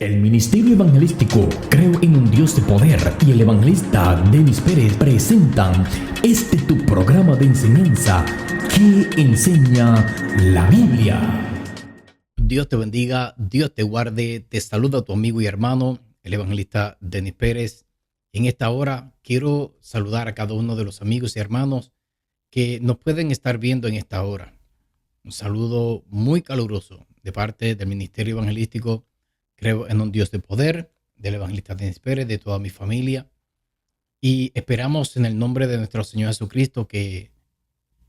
El Ministerio Evangelístico Creo en un Dios de Poder y el evangelista Denis Pérez presentan tu programa de enseñanza que enseña la Biblia. Dios te bendiga, Dios te guarde, te saluda tu amigo y hermano, el evangelista Denis Pérez. En esta hora quiero saludar a cada uno de los amigos y hermanos que nos pueden estar viendo en esta hora. Un saludo muy caluroso de parte del Ministerio Evangelístico Creo en un Dios de Poder, del evangelista Denis Pérez, de toda mi familia. Y esperamos en el nombre de nuestro Señor Jesucristo que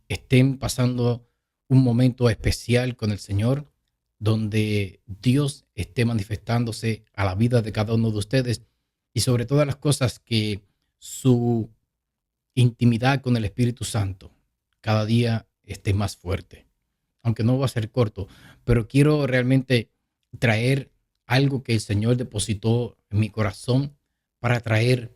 estén pasando un momento especial con el Señor, donde Dios esté manifestándose a la vida de cada uno de ustedes y sobre todas las cosas que su intimidad con el Espíritu Santo cada día esté más fuerte. Aunque no va a ser corto, pero quiero realmente traer algo que el Señor depositó en mi corazón para traer,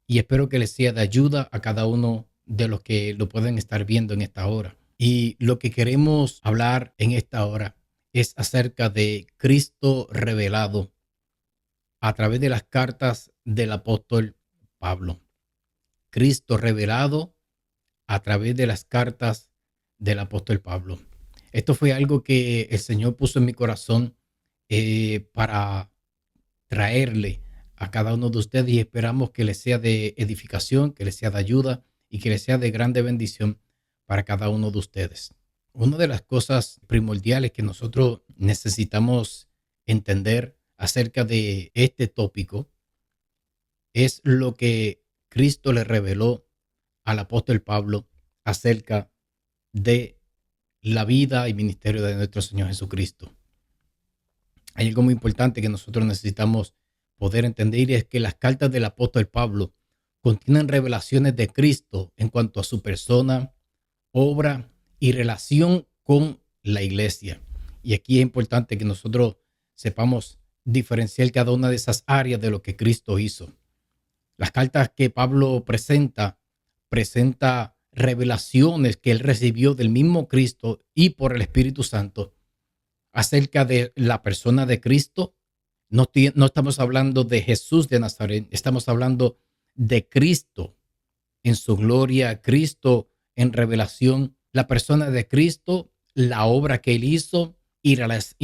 y espero que les sea de ayuda a cada uno de los que lo pueden estar viendo en esta hora. Y lo que queremos hablar en esta hora es acerca de Cristo revelado a través de las cartas del apóstol Pablo. Cristo revelado a través de las cartas del apóstol Pablo. Esto fue algo que el Señor puso en mi corazón para traerle a cada uno de ustedes, y esperamos que les sea de edificación, que les sea de ayuda y que les sea de grande bendición para cada uno de ustedes. Una de las cosas primordiales que nosotros necesitamos entender acerca de este tópico es lo que Cristo le reveló al apóstol Pablo acerca de la vida y ministerio de nuestro Señor Jesucristo. Hay algo muy importante que nosotros necesitamos poder entender, y es que las cartas del apóstol Pablo contienen revelaciones de Cristo en cuanto a su persona, obra y relación con la iglesia. Y aquí es importante que nosotros sepamos diferenciar cada una de esas áreas de lo que Cristo hizo. Las cartas que Pablo presenta revelaciones que él recibió del mismo Cristo y por el Espíritu Santo acerca de la persona de Cristo. No estamos hablando de Jesús de Nazaret, estamos hablando de Cristo en su gloria, Cristo en revelación, la persona de Cristo, la obra que él hizo y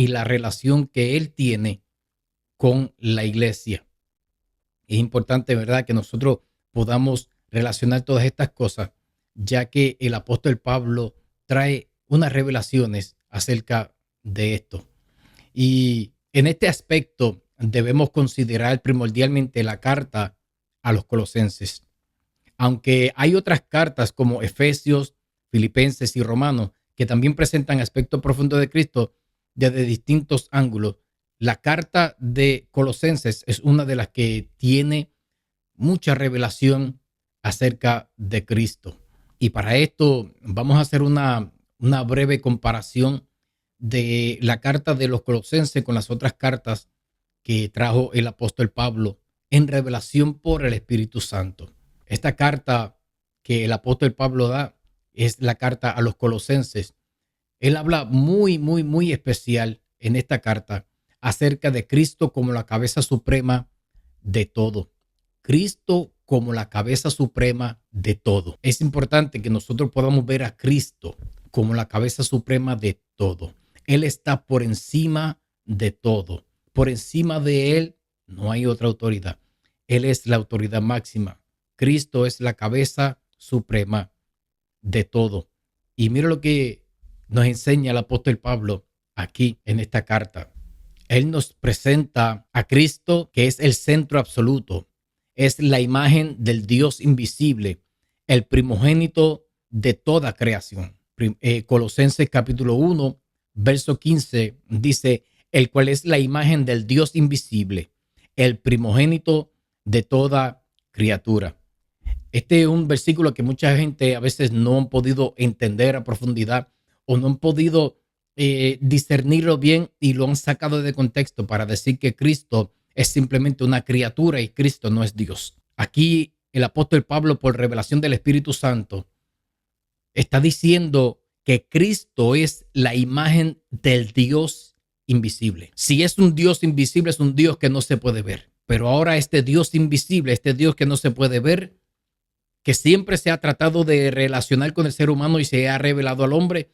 la relación que él tiene con la iglesia. Es importante, ¿verdad?, que nosotros podamos relacionar todas estas cosas, ya que el apóstol Pablo trae unas revelaciones acerca de esto. Y en este aspecto debemos considerar primordialmente la carta a los colosenses. Aunque hay otras cartas como Efesios, Filipenses y Romanos que también presentan aspectos profundos de Cristo desde distintos ángulos, la carta de Colosenses es una de las que tiene mucha revelación acerca de Cristo. Y para esto vamos a hacer una breve comparación de la carta de los Colosenses con las otras cartas que trajo el apóstol Pablo en revelación por el Espíritu Santo. Esta carta que el apóstol Pablo da es la carta a los Colosenses. Él habla muy especial en esta carta acerca de Cristo como la cabeza suprema de todo. Cristo como la cabeza suprema de todo. Es importante que nosotros podamos ver a Cristo como la cabeza suprema de todo. Él está por encima de todo. Por encima de él no hay otra autoridad. Él es la autoridad máxima. Cristo es la cabeza suprema de todo. Y mira lo que nos enseña el apóstol Pablo aquí en esta carta. Él nos presenta a Cristo, que es el centro absoluto. Es la imagen del Dios invisible, el primogénito de toda creación. Colosenses capítulo 1, verso 15 dice: el cual es la imagen del Dios invisible, el primogénito de toda criatura. Este es un versículo que mucha gente a veces no han podido entender a profundidad o no han podido discernirlo bien, y lo han sacado de contexto para decir que Cristo es simplemente una criatura y Cristo no es Dios. Aquí el apóstol Pablo, por revelación del Espíritu Santo, está diciendo que Cristo es la imagen del Dios invisible. Si es un Dios invisible, es un Dios que no se puede ver. Pero ahora este Dios invisible, este Dios que no se puede ver, que siempre se ha tratado de relacionar con el ser humano y se ha revelado al hombre,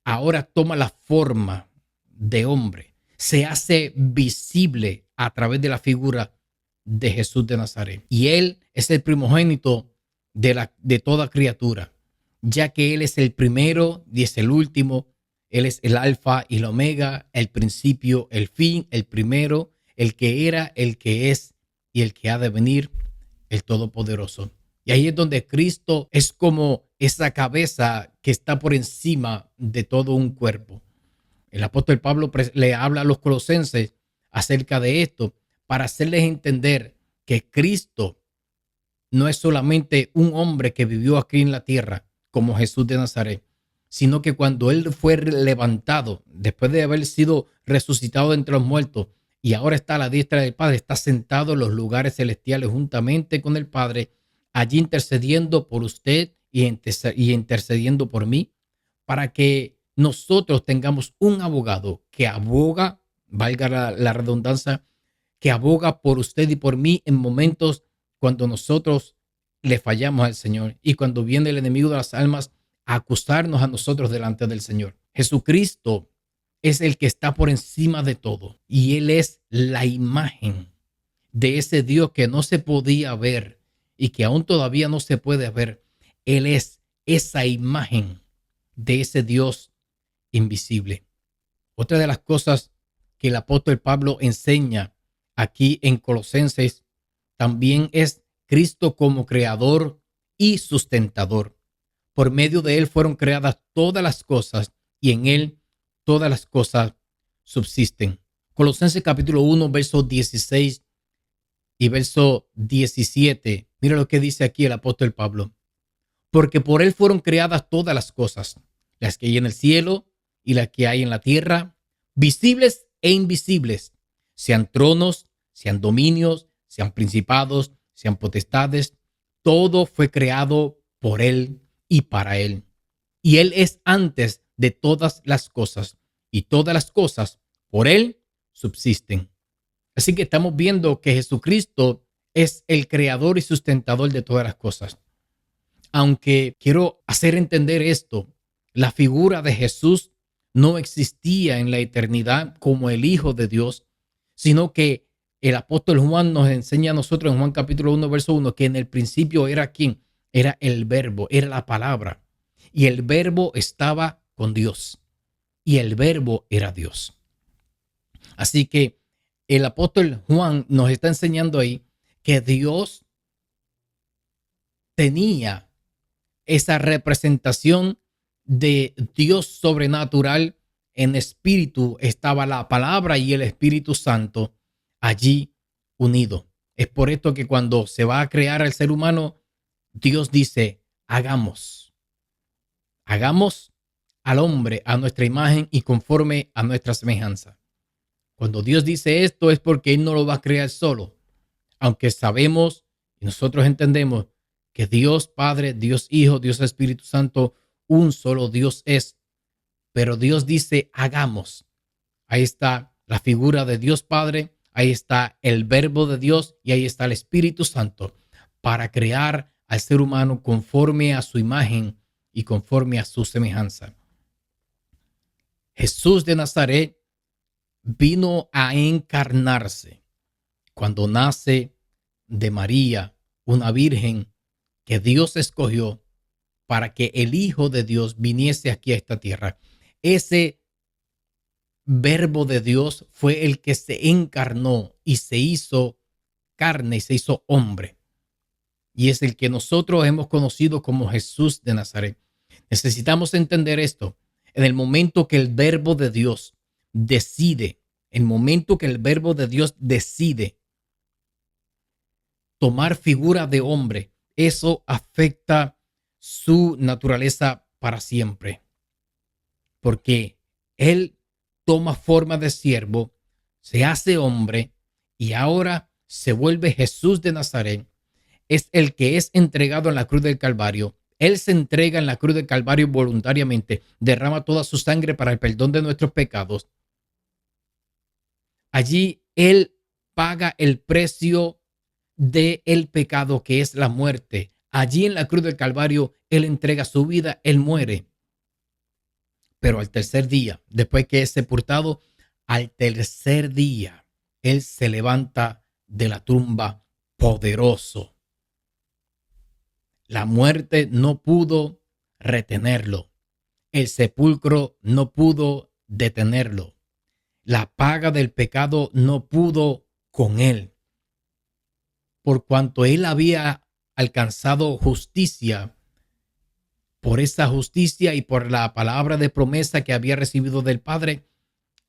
ahora toma la forma de hombre. Se hace visible a través de la figura de Jesús de Nazaret. Y Él es el primogénito de toda criatura, ya que Él es el primero y es el último. Él es el alfa y la omega, el principio, el fin, el primero, el que era, el que es y el que ha de venir, el todopoderoso. Y ahí es donde Cristo es como esa cabeza que está por encima de todo un cuerpo. El apóstol Pablo le habla a los colosenses acerca de esto para hacerles entender que Cristo no es solamente un hombre que vivió aquí en la tierra como Jesús de Nazaret, sino que cuando Él fue levantado, después de haber sido resucitado de entre los muertos, y ahora está a la diestra del Padre, está sentado en los lugares celestiales juntamente con el Padre, allí intercediendo por usted y intercediendo por mí, para que nosotros tengamos un abogado que aboga, valga la redundancia, que aboga por usted y por mí en momentos cuando nosotros le fallamos al Señor y cuando viene el enemigo de las almas a acusarnos a nosotros delante del Señor. Jesucristo es el que está por encima de todo y Él es la imagen de ese Dios que no se podía ver y que aún todavía no se puede ver. Él es esa imagen de ese Dios invisible. Otra de las cosas que el apóstol Pablo enseña aquí en Colosenses también es Cristo como creador y sustentador. Por medio de Él fueron creadas todas las cosas y en Él todas las cosas subsisten. Colosenses capítulo 1, verso 16 y verso 17. Mira lo que dice aquí el apóstol Pablo. Porque por Él fueron creadas todas las cosas, las que hay en el cielo y las que hay en la tierra, visibles e invisibles, sean tronos, sean dominios, sean principados, sean potestades. Todo fue creado por Él y para Él. Y Él es antes de todas las cosas, y todas las cosas por Él subsisten. Así que estamos viendo que Jesucristo es el creador y sustentador de todas las cosas. Aunque quiero hacer entender esto, la figura de Jesús no existía en la eternidad como el Hijo de Dios, sino que el apóstol Juan nos enseña a nosotros en Juan capítulo 1, verso 1, que en el principio era ¿quién? Era el verbo, era la palabra. Y el verbo estaba con Dios. Y el verbo era Dios. Así que el apóstol Juan nos está enseñando ahí que Dios tenía esa representación de Dios sobrenatural. En espíritu estaba la palabra y el Espíritu Santo allí unido. Es por esto que cuando se va a crear al ser humano, Dios dice, hagamos al hombre a nuestra imagen y conforme a nuestra semejanza. Cuando Dios dice esto es porque Él no lo va a crear solo, aunque sabemos y nosotros entendemos que Dios Padre, Dios Hijo, Dios Espíritu Santo, un solo Dios es. Pero Dios dice, hagamos. Ahí está la figura de Dios Padre, ahí está el verbo de Dios y ahí está el Espíritu Santo para crear al ser humano conforme a su imagen y conforme a su semejanza. Jesús de Nazaret vino a encarnarse cuando nace de María, una virgen que Dios escogió para que el Hijo de Dios viniese aquí a esta tierra. Ese verbo de Dios fue el que se encarnó y se hizo carne y se hizo hombre. Y es el que nosotros hemos conocido como Jesús de Nazaret. Necesitamos entender esto. En el momento que el verbo de Dios decide, tomar figura de hombre, eso afecta su naturaleza para siempre. Porque Él toma forma de siervo, se hace hombre y ahora se vuelve Jesús de Nazaret. Es el que es entregado en la cruz del Calvario. Él se entrega en la cruz del Calvario voluntariamente, derrama toda su sangre para el perdón de nuestros pecados. Allí Él paga el precio del pecado, que es la muerte. Allí en la cruz del Calvario, Él entrega su vida, Él muere. Pero al tercer día, después que es sepultado, al tercer día, Él se levanta de la tumba poderoso. La muerte no pudo retenerlo. El sepulcro no pudo detenerlo. La paga del pecado no pudo con Él. Por cuanto Él había alcanzado justicia, por esa justicia y por la palabra de promesa que había recibido del Padre,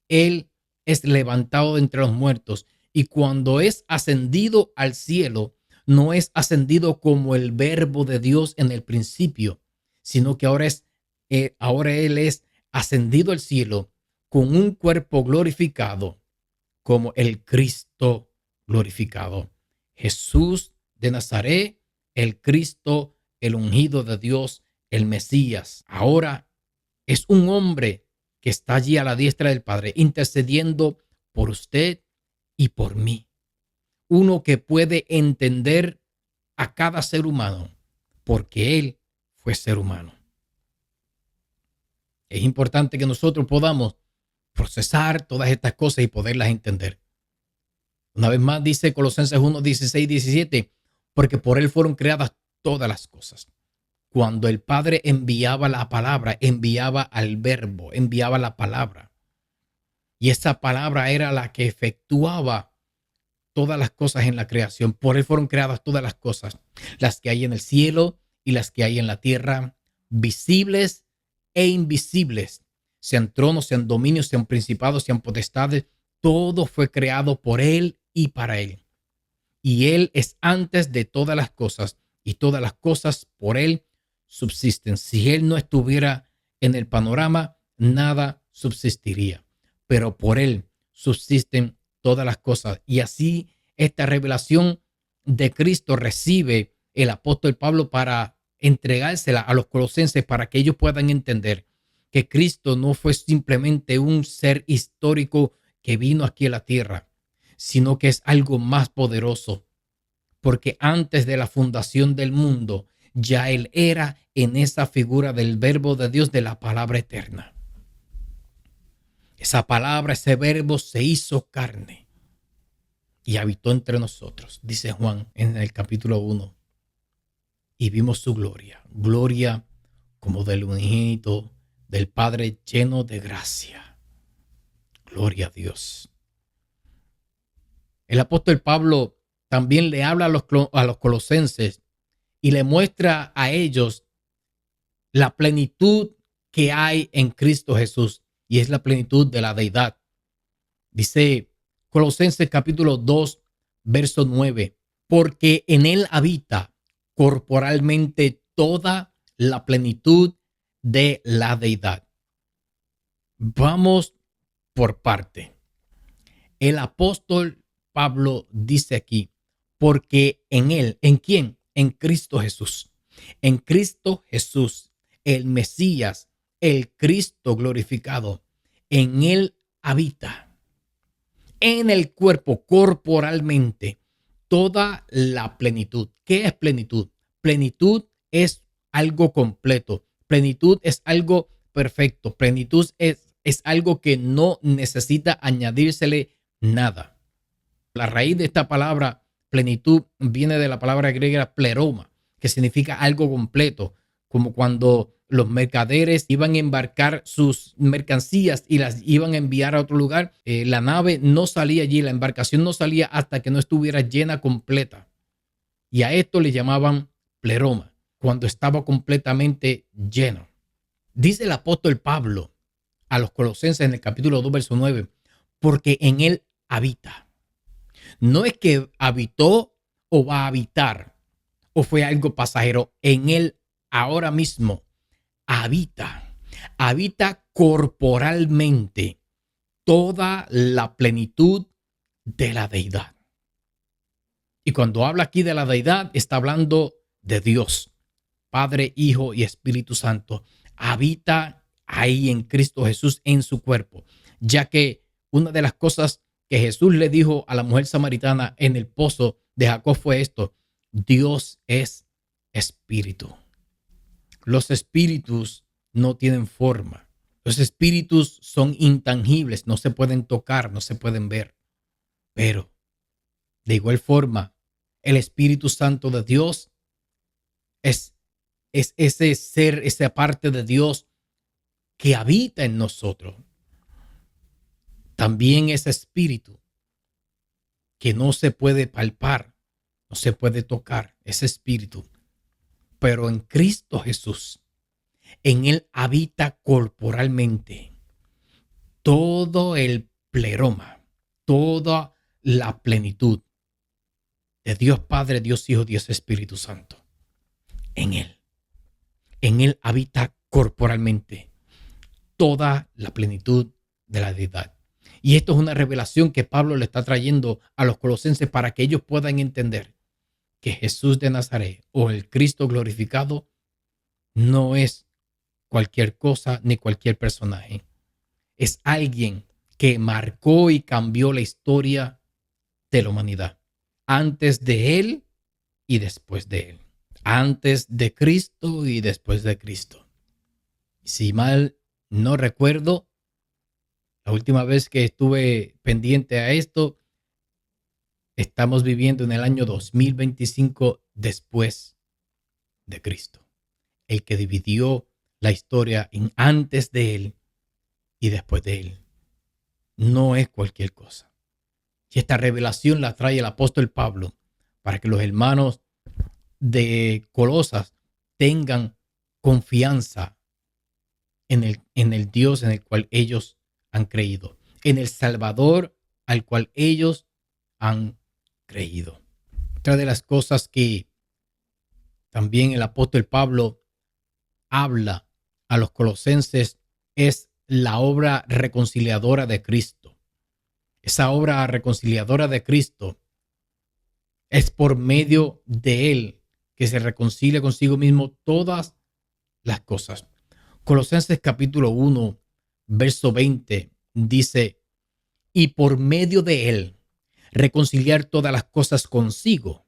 Él es levantado de entre los muertos. Y cuando es ascendido al cielo, no es ascendido como el verbo de Dios en el principio, sino que ahora Él es ascendido al cielo con un cuerpo glorificado como el Cristo glorificado. Jesús de Nazaret, el Cristo, el ungido de Dios, el Mesías. Ahora es un hombre que está allí a la diestra del Padre, intercediendo por usted y por mí. Uno que puede entender a cada ser humano, porque Él fue ser humano. Es importante que nosotros podamos procesar todas estas cosas y poderlas entender. Una vez más dice Colosenses 1, 16, 17, porque por Él fueron creadas todas las cosas. Cuando el Padre enviaba la palabra, enviaba al verbo, enviaba la palabra. Y esa palabra era la que efectuaba todas las cosas en la creación. Por Él fueron creadas todas las cosas, las que hay en el cielo y las que hay en la tierra, visibles e invisibles, sean tronos, sean dominios, sean principados, sean potestades. Todo fue creado por Él y para Él. Y Él es antes de todas las cosas, y todas las cosas por Él subsisten. Si Él no estuviera en el panorama, nada subsistiría. Pero por Él subsisten todas las cosas. Y así esta revelación de Cristo recibe el apóstol Pablo para entregársela a los colosenses para que ellos puedan entender que Cristo no fue simplemente un ser histórico que vino aquí a la tierra, sino que es algo más poderoso, porque antes de la fundación del mundo ya Él era en esa figura del verbo de Dios, de la palabra eterna. Esa palabra, ese verbo se hizo carne y habitó entre nosotros, dice Juan en el capítulo 1. Y vimos su gloria, gloria como del unigénito del Padre, lleno de gracia. Gloria a Dios. El apóstol Pablo también le habla a los colosenses y le muestra a ellos la plenitud que hay en Cristo Jesús, y es la plenitud de la deidad. Dice Colosenses capítulo 2, verso 9, porque en Él habita corporalmente toda la plenitud de la deidad. Vamos por parte. El apóstol Pablo dice aquí, porque en Él, ¿en quién? En Cristo Jesús. En Cristo Jesús, el Mesías, el Cristo glorificado, en Él habita, en el cuerpo, corporalmente, toda la plenitud. ¿Qué es plenitud? Plenitud es algo completo. Plenitud es algo perfecto. Plenitud es algo que no necesita añadírsele nada. La raíz de esta palabra plenitud viene de la palabra griega pleroma, que significa algo completo, como cuando los mercaderes iban a embarcar sus mercancías y las iban a enviar a otro lugar. La nave no salía allí, la embarcación no salía hasta que no estuviera llena completa. Y a esto le llamaban pleroma, cuando estaba completamente lleno. Dice el apóstol Pablo a los colosenses en el capítulo 2, verso 9, porque en Él habita. No es que habitó o va a habitar o fue algo pasajero. En Él ahora mismo habita. Habita corporalmente toda la plenitud de la deidad. Y cuando habla aquí de la deidad, está hablando de Dios, Padre, Hijo y Espíritu Santo. Habita ahí en Cristo Jesús, en su cuerpo, ya que una de las cosas que Jesús le dijo a la mujer samaritana en el pozo de Jacob fue esto: Dios es espíritu. Los espíritus no tienen forma. Los espíritus son intangibles, no se pueden tocar, no se pueden ver. Pero, de igual forma, el Espíritu Santo de Dios es ese ser, esa parte de Dios que habita en nosotros. También ese espíritu que no se puede palpar, no se puede tocar, ese espíritu. Pero en Cristo Jesús, en Él habita corporalmente todo el pleroma, toda la plenitud de Dios Padre, Dios Hijo, Dios Espíritu Santo. En Él habita corporalmente toda la plenitud de la deidad. Y esto es una revelación que Pablo le está trayendo a los colosenses para que ellos puedan entender que Jesús de Nazaret o el Cristo glorificado no es cualquier cosa ni cualquier personaje. Es alguien que marcó y cambió la historia de la humanidad. Antes de Él y después de Él. Antes de Cristo y después de Cristo. Si mal no recuerdo, la última vez que estuve pendiente a esto, estamos viviendo en el año 2025 después de Cristo. El que dividió la historia en antes de Él y después de Él. No es cualquier cosa. Y esta revelación la trae el apóstol Pablo para que los hermanos de Colosas tengan confianza en el Dios en el cual ellos han creído, en el Salvador al cual ellos han creído. Otra de las cosas que también el apóstol Pablo habla a los colosenses es la obra reconciliadora de Cristo. Esa obra reconciliadora de Cristo es por medio de Él que se reconcilia consigo mismo todas las cosas. Colosenses capítulo 1, verso 20 dice: y por medio de Él reconciliar todas las cosas consigo,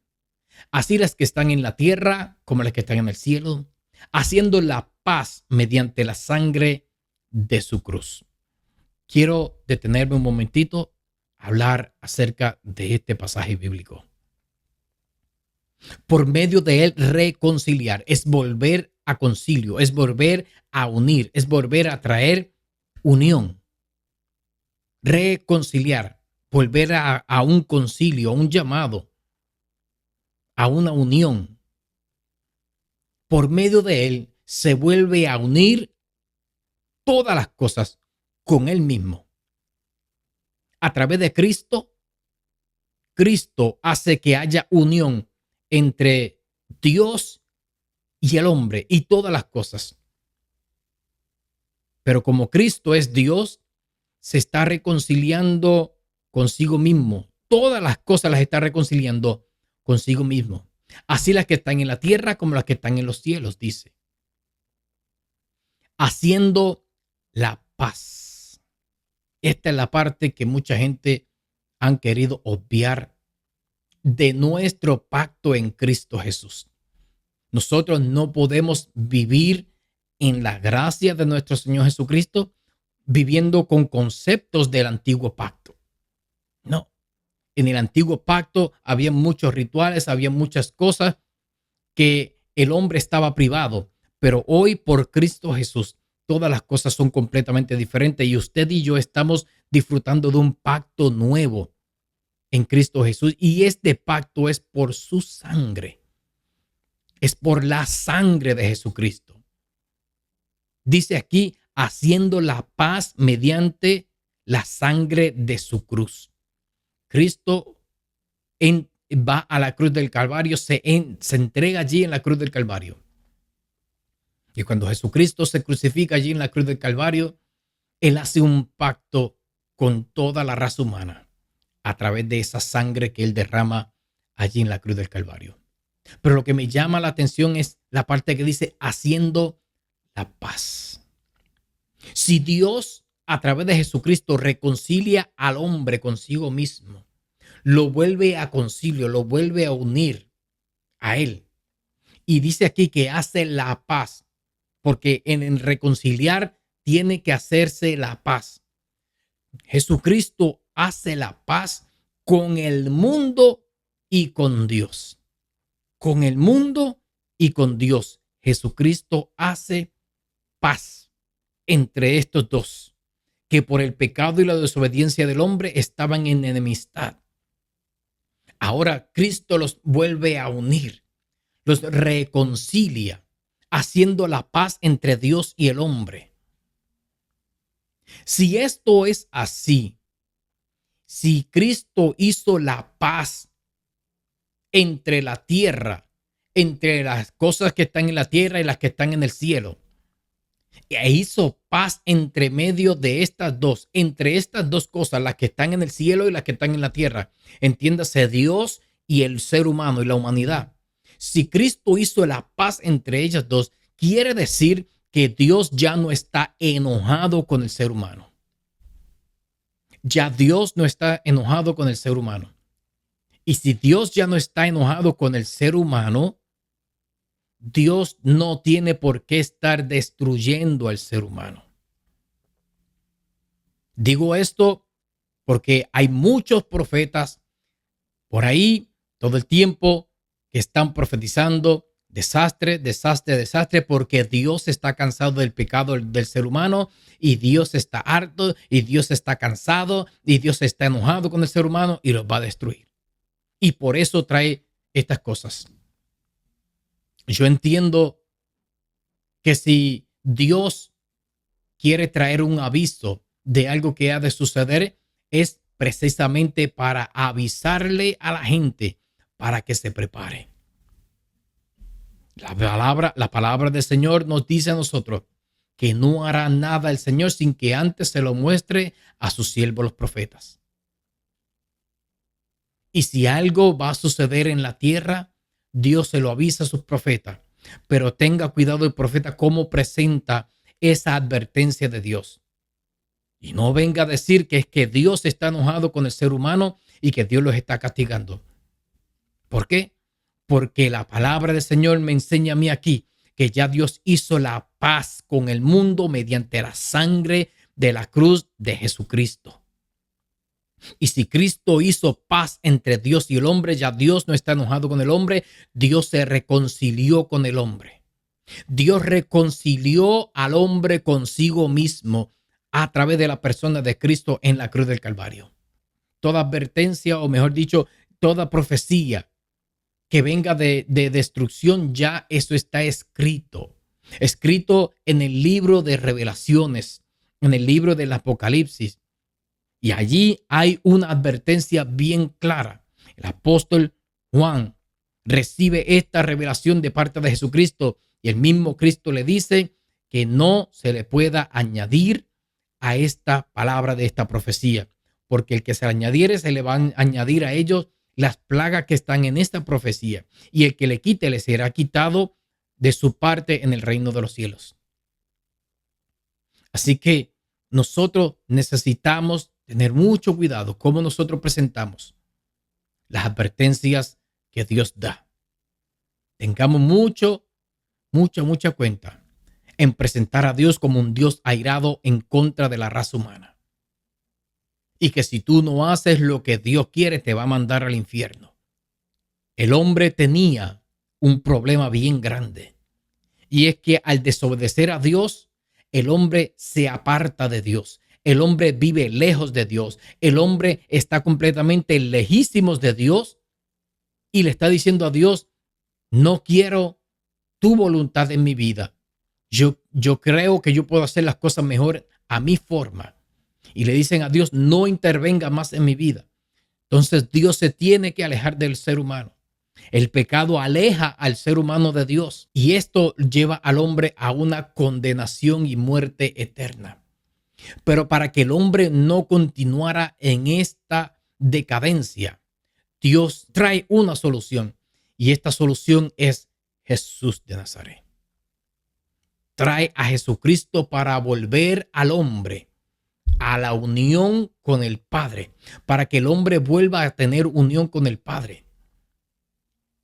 así las que están en la tierra como las que están en el cielo, haciendo la paz mediante la sangre de su cruz. Quiero detenerme un momentito a hablar acerca de este pasaje bíblico. Por medio de Él reconciliar es volver a concilio, es volver a unir, es volver a traer unión. Reconciliar, volver a un concilio, a un llamado, a una unión. Por medio de Él se vuelve a unir todas las cosas con Él mismo. A través de Cristo, Cristo hace que haya unión entre Dios y el hombre y todas las cosas. Pero como Cristo es Dios, se está reconciliando consigo mismo. Todas las cosas las está reconciliando consigo mismo. Así las que están en la tierra como las que están en los cielos, dice. Haciendo la paz. Esta es la parte que mucha gente han querido obviar de nuestro pacto en Cristo Jesús. Nosotros no podemos vivir en la gracia de nuestro Señor Jesucristo viviendo con conceptos del antiguo pacto. No. En el antiguo pacto había muchos rituales, había muchas cosas que el hombre estaba privado. Pero hoy por Cristo Jesús, todas las cosas son completamente diferentes y usted y yo estamos disfrutando de un pacto nuevo en Cristo Jesús. Y este pacto es por su sangre. Es por la sangre de Jesucristo. Dice aquí, haciendo la paz mediante la sangre de su cruz. Cristo va a la cruz del Calvario, se entrega allí en la cruz del Calvario. Y cuando Jesucristo se crucifica allí en la cruz del Calvario, Él hace un pacto con toda la raza humana a través de esa sangre que Él derrama allí en la cruz del Calvario. Pero lo que me llama la atención es la parte que dice haciendo la paz. Si Dios a través de Jesucristo reconcilia al hombre consigo mismo. Lo vuelve a concilio, lo vuelve a unir a él. Y dice aquí que hace la paz, porque en el reconciliar tiene que hacerse la paz. Jesucristo hace la paz con el mundo y con Dios. Con el mundo y con Dios. Jesucristo hace paz entre estos dos, que por el pecado y la desobediencia del hombre estaban en enemistad. Ahora Cristo los vuelve a unir, los reconcilia, haciendo la paz entre Dios y el hombre. Si esto es así, si Cristo hizo la paz entre la tierra, entre las cosas que están en la tierra y las que están en el cielo, e hizo paz entre medio de estas dos, entre estas dos cosas, las que están en el cielo y las que están en la tierra, entiéndase Dios y el ser humano y la humanidad. Si Cristo hizo la paz entre ellas dos, quiere decir que Dios ya no está enojado con el ser humano. Ya Dios no está enojado con el ser humano. Y si Dios ya no está enojado con el ser humano, Dios no tiene por qué estar destruyendo al ser humano. Digo esto porque hay muchos profetas por ahí todo el tiempo que están profetizando desastre, desastre, desastre, porque Dios está cansado del pecado del ser humano y Dios está harto y Dios está cansado y Dios está enojado con el ser humano y los va a destruir. Y por eso trae estas cosas. Yo entiendo que si Dios quiere traer un aviso de algo que ha de suceder, es precisamente para avisarle a la gente para que se prepare. La palabra del Señor nos dice a nosotros que no hará nada el Señor sin que antes se lo muestre a sus siervos los profetas. Y si algo va a suceder en la tierra, Dios se lo avisa a sus profetas. Pero tenga cuidado el profeta cómo presenta esa advertencia de Dios. Y no venga a decir que es que Dios está enojado con el ser humano y que Dios los está castigando. ¿Por qué? Porque la palabra del Señor me enseña a mí aquí que ya Dios hizo la paz con el mundo mediante la sangre de la cruz de Jesucristo. Y si Cristo hizo paz entre Dios y el hombre, ya Dios no está enojado con el hombre, Dios se reconcilió con el hombre. Dios reconcilió al hombre consigo mismo a través de la persona de Cristo en la cruz del Calvario. Toda advertencia, o mejor dicho, toda profecía que venga de destrucción, ya eso está escrito. Escrito en el libro de Revelaciones, en el libro del Apocalipsis. Y allí hay una advertencia bien clara. El apóstol Juan recibe esta revelación de parte de Jesucristo y el mismo Cristo le dice que no se le pueda añadir a esta palabra de esta profecía, porque el que se le añadiere se le van a añadir a ellos las plagas que están en esta profecía, y el que le quite le será quitado de su parte en el reino de los cielos. Así que nosotros necesitamos tener mucho cuidado cómo nosotros presentamos las advertencias que Dios da. Tengamos mucha cuenta en presentar a Dios como un Dios airado en contra de la raza humana. Y que si tú no haces lo que Dios quiere, te va a mandar al infierno. El hombre tenía un problema bien grande. Y es que al desobedecer a Dios, el hombre se aparta de Dios. El hombre vive lejos de Dios. El hombre está completamente lejísimos de Dios y le está diciendo a Dios, no quiero tu voluntad en mi vida. Yo creo que yo puedo hacer las cosas mejor a mi forma. Y le dicen a Dios, no intervenga más en mi vida. Entonces Dios se tiene que alejar del ser humano. El pecado aleja al ser humano de Dios y esto lleva al hombre a una condenación y muerte eterna. Pero para que el hombre no continuara en esta decadencia, Dios trae una solución y esta solución es Jesús de Nazaret. Trae a Jesucristo para volver al hombre a la unión con el Padre, para que el hombre vuelva a tener unión con el Padre.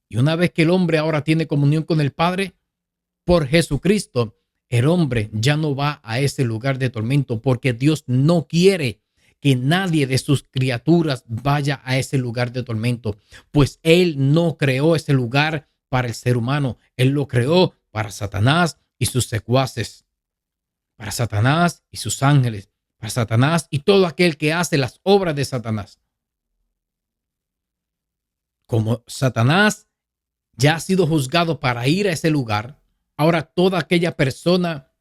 Y una vez que el hombre ahora tiene comunión con el Padre, por Jesucristo, el hombre ya no va a ese lugar de tormento, porque Dios no quiere que nadie de sus criaturas vaya a ese lugar de tormento, pues Él no creó ese lugar para el ser humano. Él lo creó para Satanás y sus secuaces, para Satanás y sus ángeles, para Satanás y todo aquel que hace las obras de Satanás. Como Satanás ya ha sido juzgado para ir a ese lugar, ahora toda aquella persona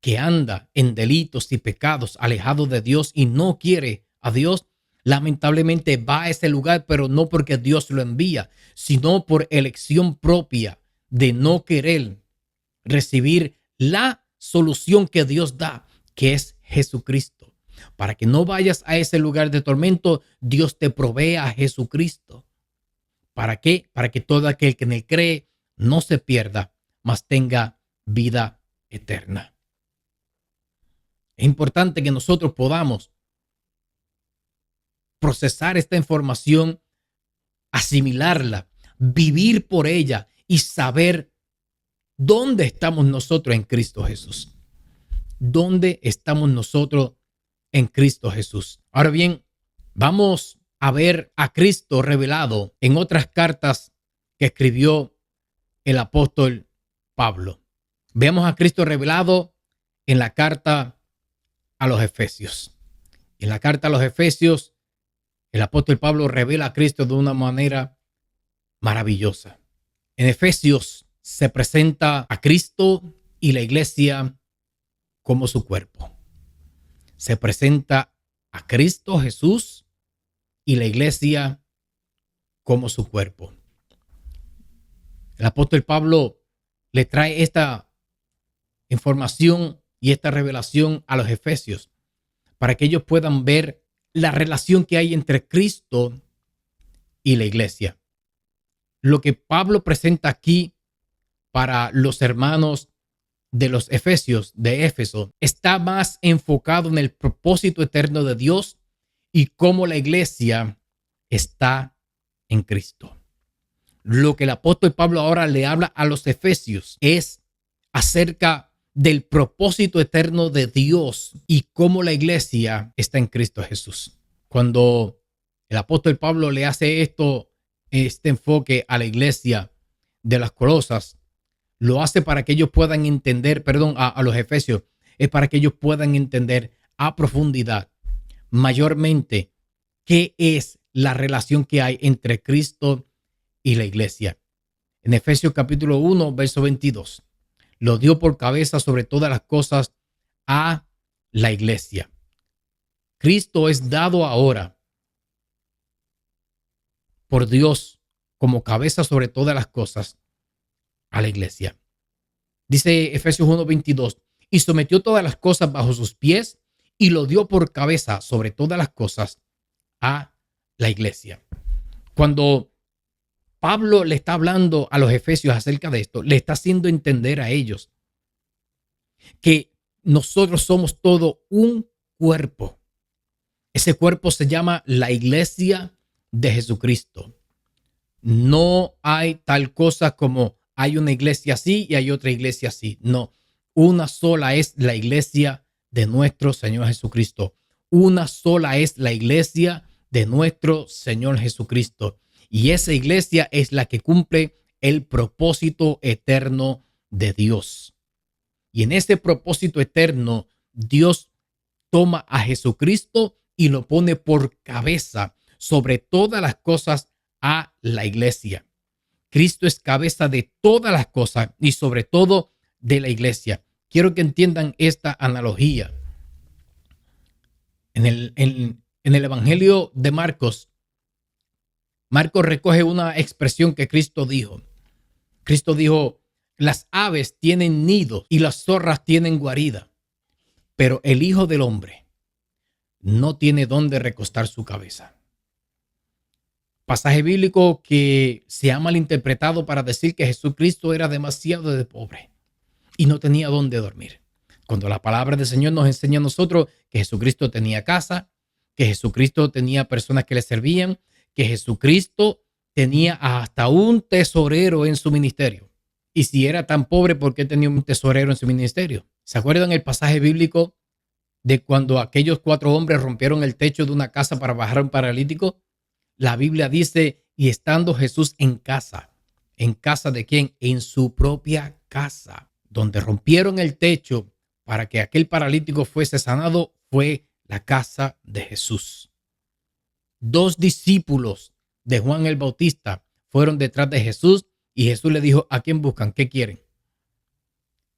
que anda en delitos y pecados alejado de Dios y no quiere a Dios, lamentablemente va a ese lugar, pero no porque Dios lo envía, sino por elección propia de no querer recibir la solución que Dios da, que es Jesucristo. Para que no vayas a ese lugar de tormento, Dios te provee a Jesucristo. ¿Para qué? Para que todo aquel que en él cree no se pierda, mas tenga vida eterna. Es importante que nosotros podamos procesar esta información, asimilarla, vivir por ella y saber dónde estamos nosotros en Cristo Jesús. ¿Dónde estamos nosotros en Cristo Jesús? Ahora bien, vamos a ver a Cristo revelado en otras cartas que escribió el apóstol Pablo. Vemos a Cristo revelado en la carta a los Efesios. En la carta a los Efesios, el apóstol Pablo revela a Cristo de una manera maravillosa. En Efesios se presenta a Cristo y la iglesia como su cuerpo. Se presenta a Cristo Jesús y la iglesia como su cuerpo. El apóstol Pablo le trae esta información y esta revelación a los efesios para que ellos puedan ver la relación que hay entre Cristo y la iglesia. Lo que Pablo presenta aquí para los hermanos de los efesios, de Éfeso, está más enfocado en el propósito eterno de Dios y cómo la iglesia está en Cristo. Lo que el apóstol Pablo ahora le habla a los efesios es acerca del propósito eterno de Dios y cómo la iglesia está en Cristo Jesús. Cuando el apóstol Pablo le hace este enfoque a la iglesia de las Colosas, lo hace para que ellos puedan entender, a los efesios, es para que ellos puedan entender a profundidad, mayormente, qué es la relación que hay entre Cristo y la iglesia. En Efesios capítulo 1, verso 22, lo dio por cabeza sobre todas las cosas a la iglesia. Cristo es dado ahora por Dios como cabeza sobre todas las cosas a la iglesia. Dice Efesios 1:22, y sometió todas las cosas bajo sus pies y lo dio por cabeza sobre todas las cosas a la iglesia. Cuando Pablo le está hablando a los efesios acerca de esto, le está haciendo entender a ellos que nosotros somos todo un cuerpo. Ese cuerpo se llama la iglesia de Jesucristo. No hay tal cosa como hay una iglesia así y hay otra iglesia así. No, una sola es la iglesia de nuestro Señor Jesucristo. Una sola es la iglesia de nuestro Señor Jesucristo. Y esa iglesia es la que cumple el propósito eterno de Dios. Y en ese propósito eterno, Dios toma a Jesucristo y lo pone por cabeza sobre todas las cosas a la iglesia. Cristo es cabeza de todas las cosas y sobre todo de la iglesia. Quiero que entiendan esta analogía. En el Evangelio de Marcos, Marcos recoge una expresión que Cristo dijo. Cristo dijo, las aves tienen nidos y las zorras tienen guarida, pero el Hijo del Hombre no tiene dónde recostar su cabeza. Pasaje bíblico que se ha malinterpretado para decir que Jesucristo era demasiado de pobre y no tenía dónde dormir. Cuando la palabra del Señor nos enseña a nosotros que Jesucristo tenía casa, que Jesucristo tenía personas que le servían, que Jesucristo tenía hasta un tesorero en su ministerio. Y si era tan pobre, ¿por qué tenía un tesorero en su ministerio? ¿Se acuerdan el pasaje bíblico de cuando aquellos 4 hombres rompieron el techo de una casa para bajar a un paralítico? La Biblia dice, y estando Jesús ¿en casa de quién? En su propia casa, donde rompieron el techo para que aquel paralítico fuese sanado, fue la casa de Jesús. 2 discípulos de Juan el Bautista fueron detrás de Jesús y Jesús le dijo, ¿a quién buscan? ¿Qué quieren?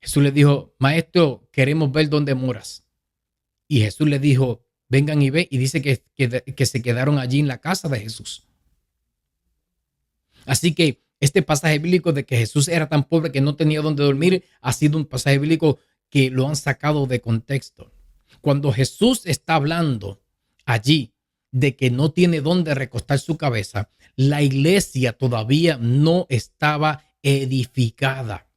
Jesús le dijo, maestro, queremos ver dónde moras. Y Jesús le dijo, vengan y ve. Y dice que se quedaron allí en la casa de Jesús. Así que este pasaje bíblico de que Jesús era tan pobre que no tenía dónde dormir ha sido un pasaje bíblico que lo han sacado de contexto. Cuando Jesús está hablando allí de que no tiene dónde recostar su cabeza, la iglesia todavía no estaba edificada.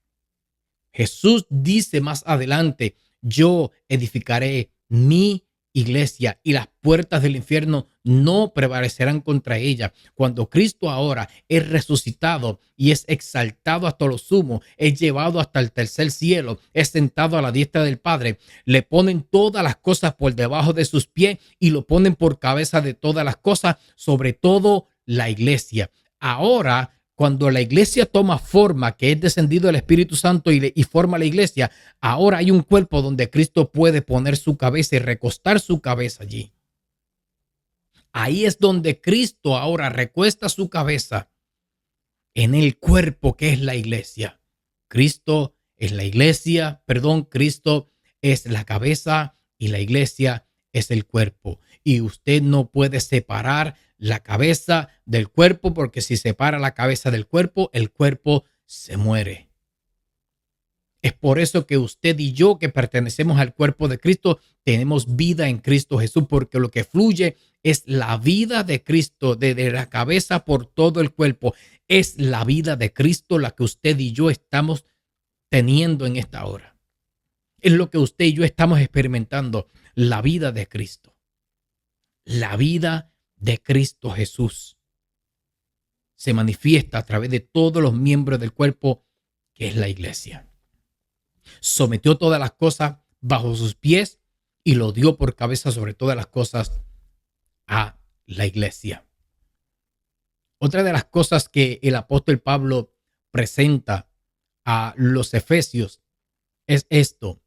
Jesús dice más adelante, yo edificaré mi iglesia y las puertas del infierno no prevalecerán contra ella. Cuando Cristo ahora es resucitado y es exaltado hasta lo sumo, es llevado hasta el tercer cielo, es sentado a la diestra del Padre, le ponen todas las cosas por debajo de sus pies y lo ponen por cabeza de todas las cosas, sobre todo la iglesia. Ahora, cuando la iglesia toma forma, que es descendido el Espíritu Santo y forma la iglesia, ahora hay un cuerpo donde Cristo puede poner su cabeza y recostar su cabeza allí. Ahí es donde Cristo ahora recuesta su cabeza en el cuerpo que es la iglesia. Cristo es la iglesia, Cristo es la cabeza y la iglesia es el cuerpo. Y usted no puede separar la cabeza del cuerpo, porque si separa la cabeza del cuerpo, el cuerpo se muere. Es por eso que usted y yo, que pertenecemos al cuerpo de Cristo, tenemos vida en Cristo Jesús, porque lo que fluye es la vida de Cristo, desde la cabeza por todo el cuerpo. Es la vida de Cristo la que usted y yo estamos teniendo en esta hora. Es lo que usted y yo estamos experimentando, la vida de Cristo. La vida de Cristo Jesús se manifiesta a través de todos los miembros del cuerpo, que es la iglesia. Sometió todas las cosas bajo sus pies y lo dio por cabeza sobre todas las cosas a la iglesia. Otra de las cosas que el apóstol Pablo presenta a los efesios es esto.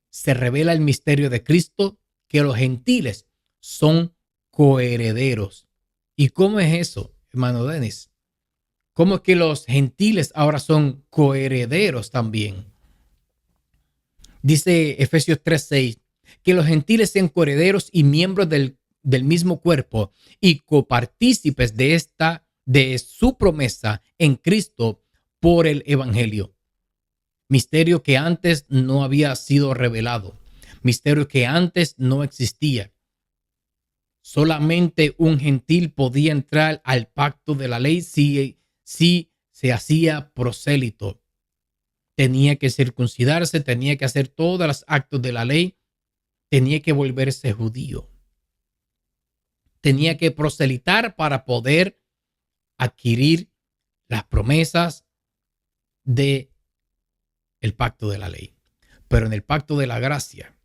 Se revela el misterio de Cristo, que los gentiles son coherederos. ¿Y cómo es eso, hermano Denis? ¿Cómo es que los gentiles ahora son coherederos también? Dice Efesios 3:6, que los gentiles sean coherederos y miembros del mismo cuerpo y copartícipes de su promesa en Cristo por el evangelio. Misterio que antes no había sido revelado. Misterio que antes no existía. Solamente un gentil podía entrar al pacto de la ley si se hacía prosélito. Tenía que circuncidarse, tenía que hacer todos los actos de la ley, tenía que volverse judío. Tenía que proselitar para poder adquirir las promesas de el pacto de la ley. Pero en el pacto de la gracia,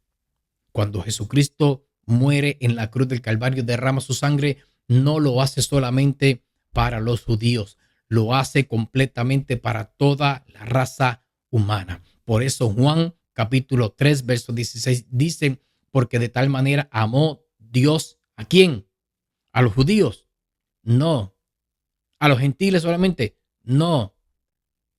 cuando Jesucristo muere en la cruz del Calvario, derrama su sangre, no lo hace solamente para los judíos, lo hace completamente para toda la raza humana. Por eso Juan capítulo 3, verso 16 dice, porque de tal manera amó Dios, ¿a quién? ¿A los judíos? No. ¿A los gentiles solamente? No.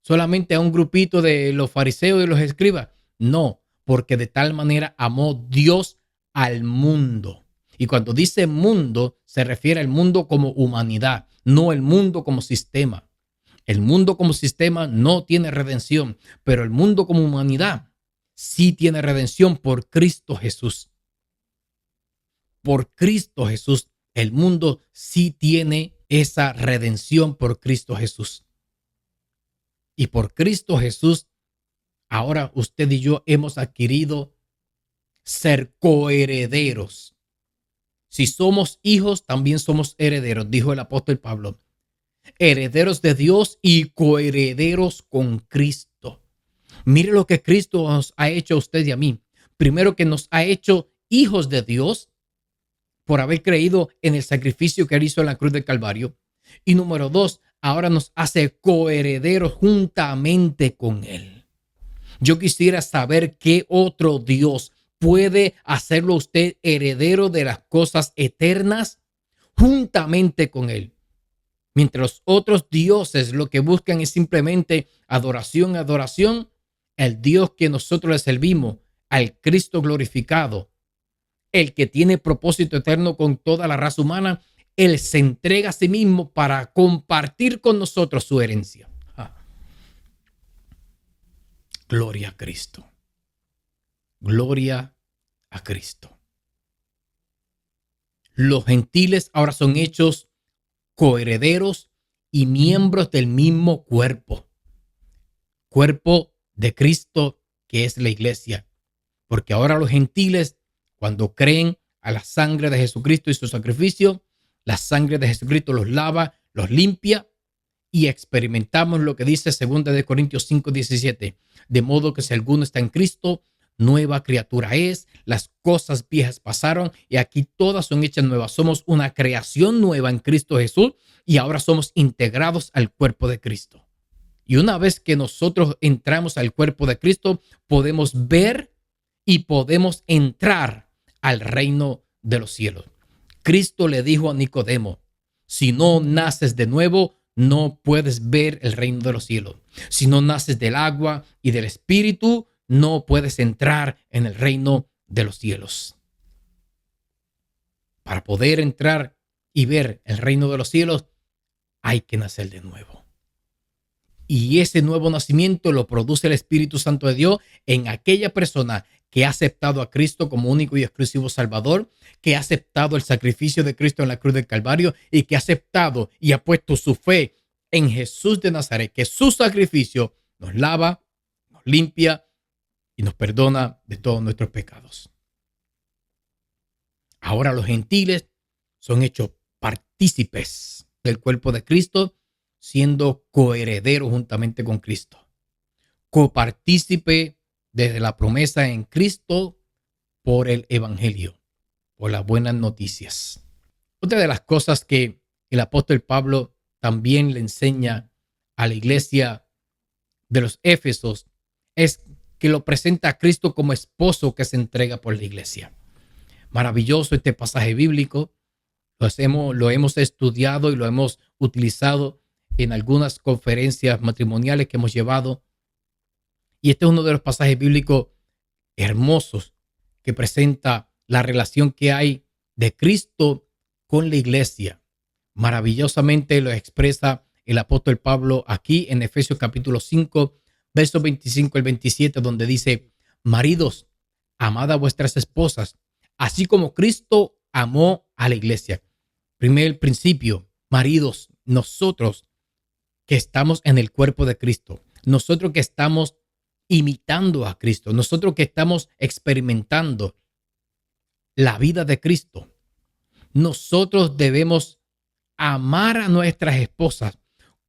¿Solamente a un grupito de los fariseos y los escribas? No, porque de tal manera amó Dios al mundo. Y cuando dice mundo, se refiere al mundo como humanidad, no el mundo como sistema. El mundo como sistema no tiene redención, pero el mundo como humanidad sí tiene redención por Cristo Jesús. Por Cristo Jesús, el mundo sí tiene esa redención por Cristo Jesús. Y por Cristo Jesús ahora usted y yo hemos adquirido ser coherederos. Si somos hijos, también somos herederos, dijo el apóstol Pablo. Herederos de Dios y coherederos con Cristo. Mire lo que Cristo nos ha hecho a usted y a mí. Primero, que nos ha hecho hijos de Dios por haber creído en el sacrificio que él hizo en la cruz del Calvario. Y número 2, ahora nos hace coherederos juntamente con él. Yo quisiera saber qué otro Dios puede hacerlo a usted heredero de las cosas eternas juntamente con él. Mientras los otros dioses lo que buscan es simplemente adoración, adoración, el Dios que nosotros le servimos, al Cristo glorificado, el que tiene propósito eterno con toda la raza humana, él se entrega a sí mismo para compartir con nosotros su herencia. Gloria a Cristo. Gloria a Cristo. Los gentiles ahora son hechos coherederos y miembros del mismo cuerpo. Cuerpo de Cristo, que es la iglesia. Porque ahora los gentiles, cuando creen a la sangre de Jesucristo y su sacrificio, la sangre de Jesucristo los lava, los limpia, y experimentamos lo que dice 2 Corintios 5:17. De modo que si alguno está en Cristo, nueva criatura es, las cosas viejas pasaron y aquí todas son hechas nuevas. Somos una creación nueva en Cristo Jesús y ahora somos integrados al cuerpo de Cristo. Y una vez que nosotros entramos al cuerpo de Cristo, podemos ver y podemos entrar al reino de los cielos. Cristo le dijo a Nicodemo, si no naces de nuevo, no puedes ver el reino de los cielos. Si no naces del agua y del espíritu, no puedes entrar en el reino de los cielos. Para poder entrar y ver el reino de los cielos, hay que nacer de nuevo. Y ese nuevo nacimiento lo produce el Espíritu Santo de Dios en aquella persona que ha aceptado a Cristo como único y exclusivo Salvador, que ha aceptado el sacrificio de Cristo en la cruz del Calvario y que ha aceptado y ha puesto su fe en Jesús de Nazaret, que su sacrificio nos lava, nos limpia y nos perdona de todos nuestros pecados. Ahora los gentiles son hechos partícipes del cuerpo de Cristo, siendo coherederos juntamente con Cristo. Copartícipe desde la promesa en Cristo por el evangelio, por las buenas noticias. Otra de las cosas que el apóstol Pablo también le enseña a la iglesia de los Éfesos es que lo presenta a Cristo como esposo que se entrega por la iglesia. Maravilloso este pasaje bíblico. Lo hemos estudiado y lo hemos utilizado en algunas conferencias matrimoniales que hemos llevado. Y este es uno de los pasajes bíblicos hermosos que presenta la relación que hay de Cristo con la iglesia. Maravillosamente lo expresa el apóstol Pablo aquí en Efesios capítulo 5, versos 25 al 27, donde dice, maridos, amad a vuestras esposas, así como Cristo amó a la iglesia. Primer principio, maridos, nosotros que estamos en el cuerpo de Cristo, nosotros que estamos imitando a Cristo, nosotros que estamos experimentando la vida de Cristo, nosotros debemos amar a nuestras esposas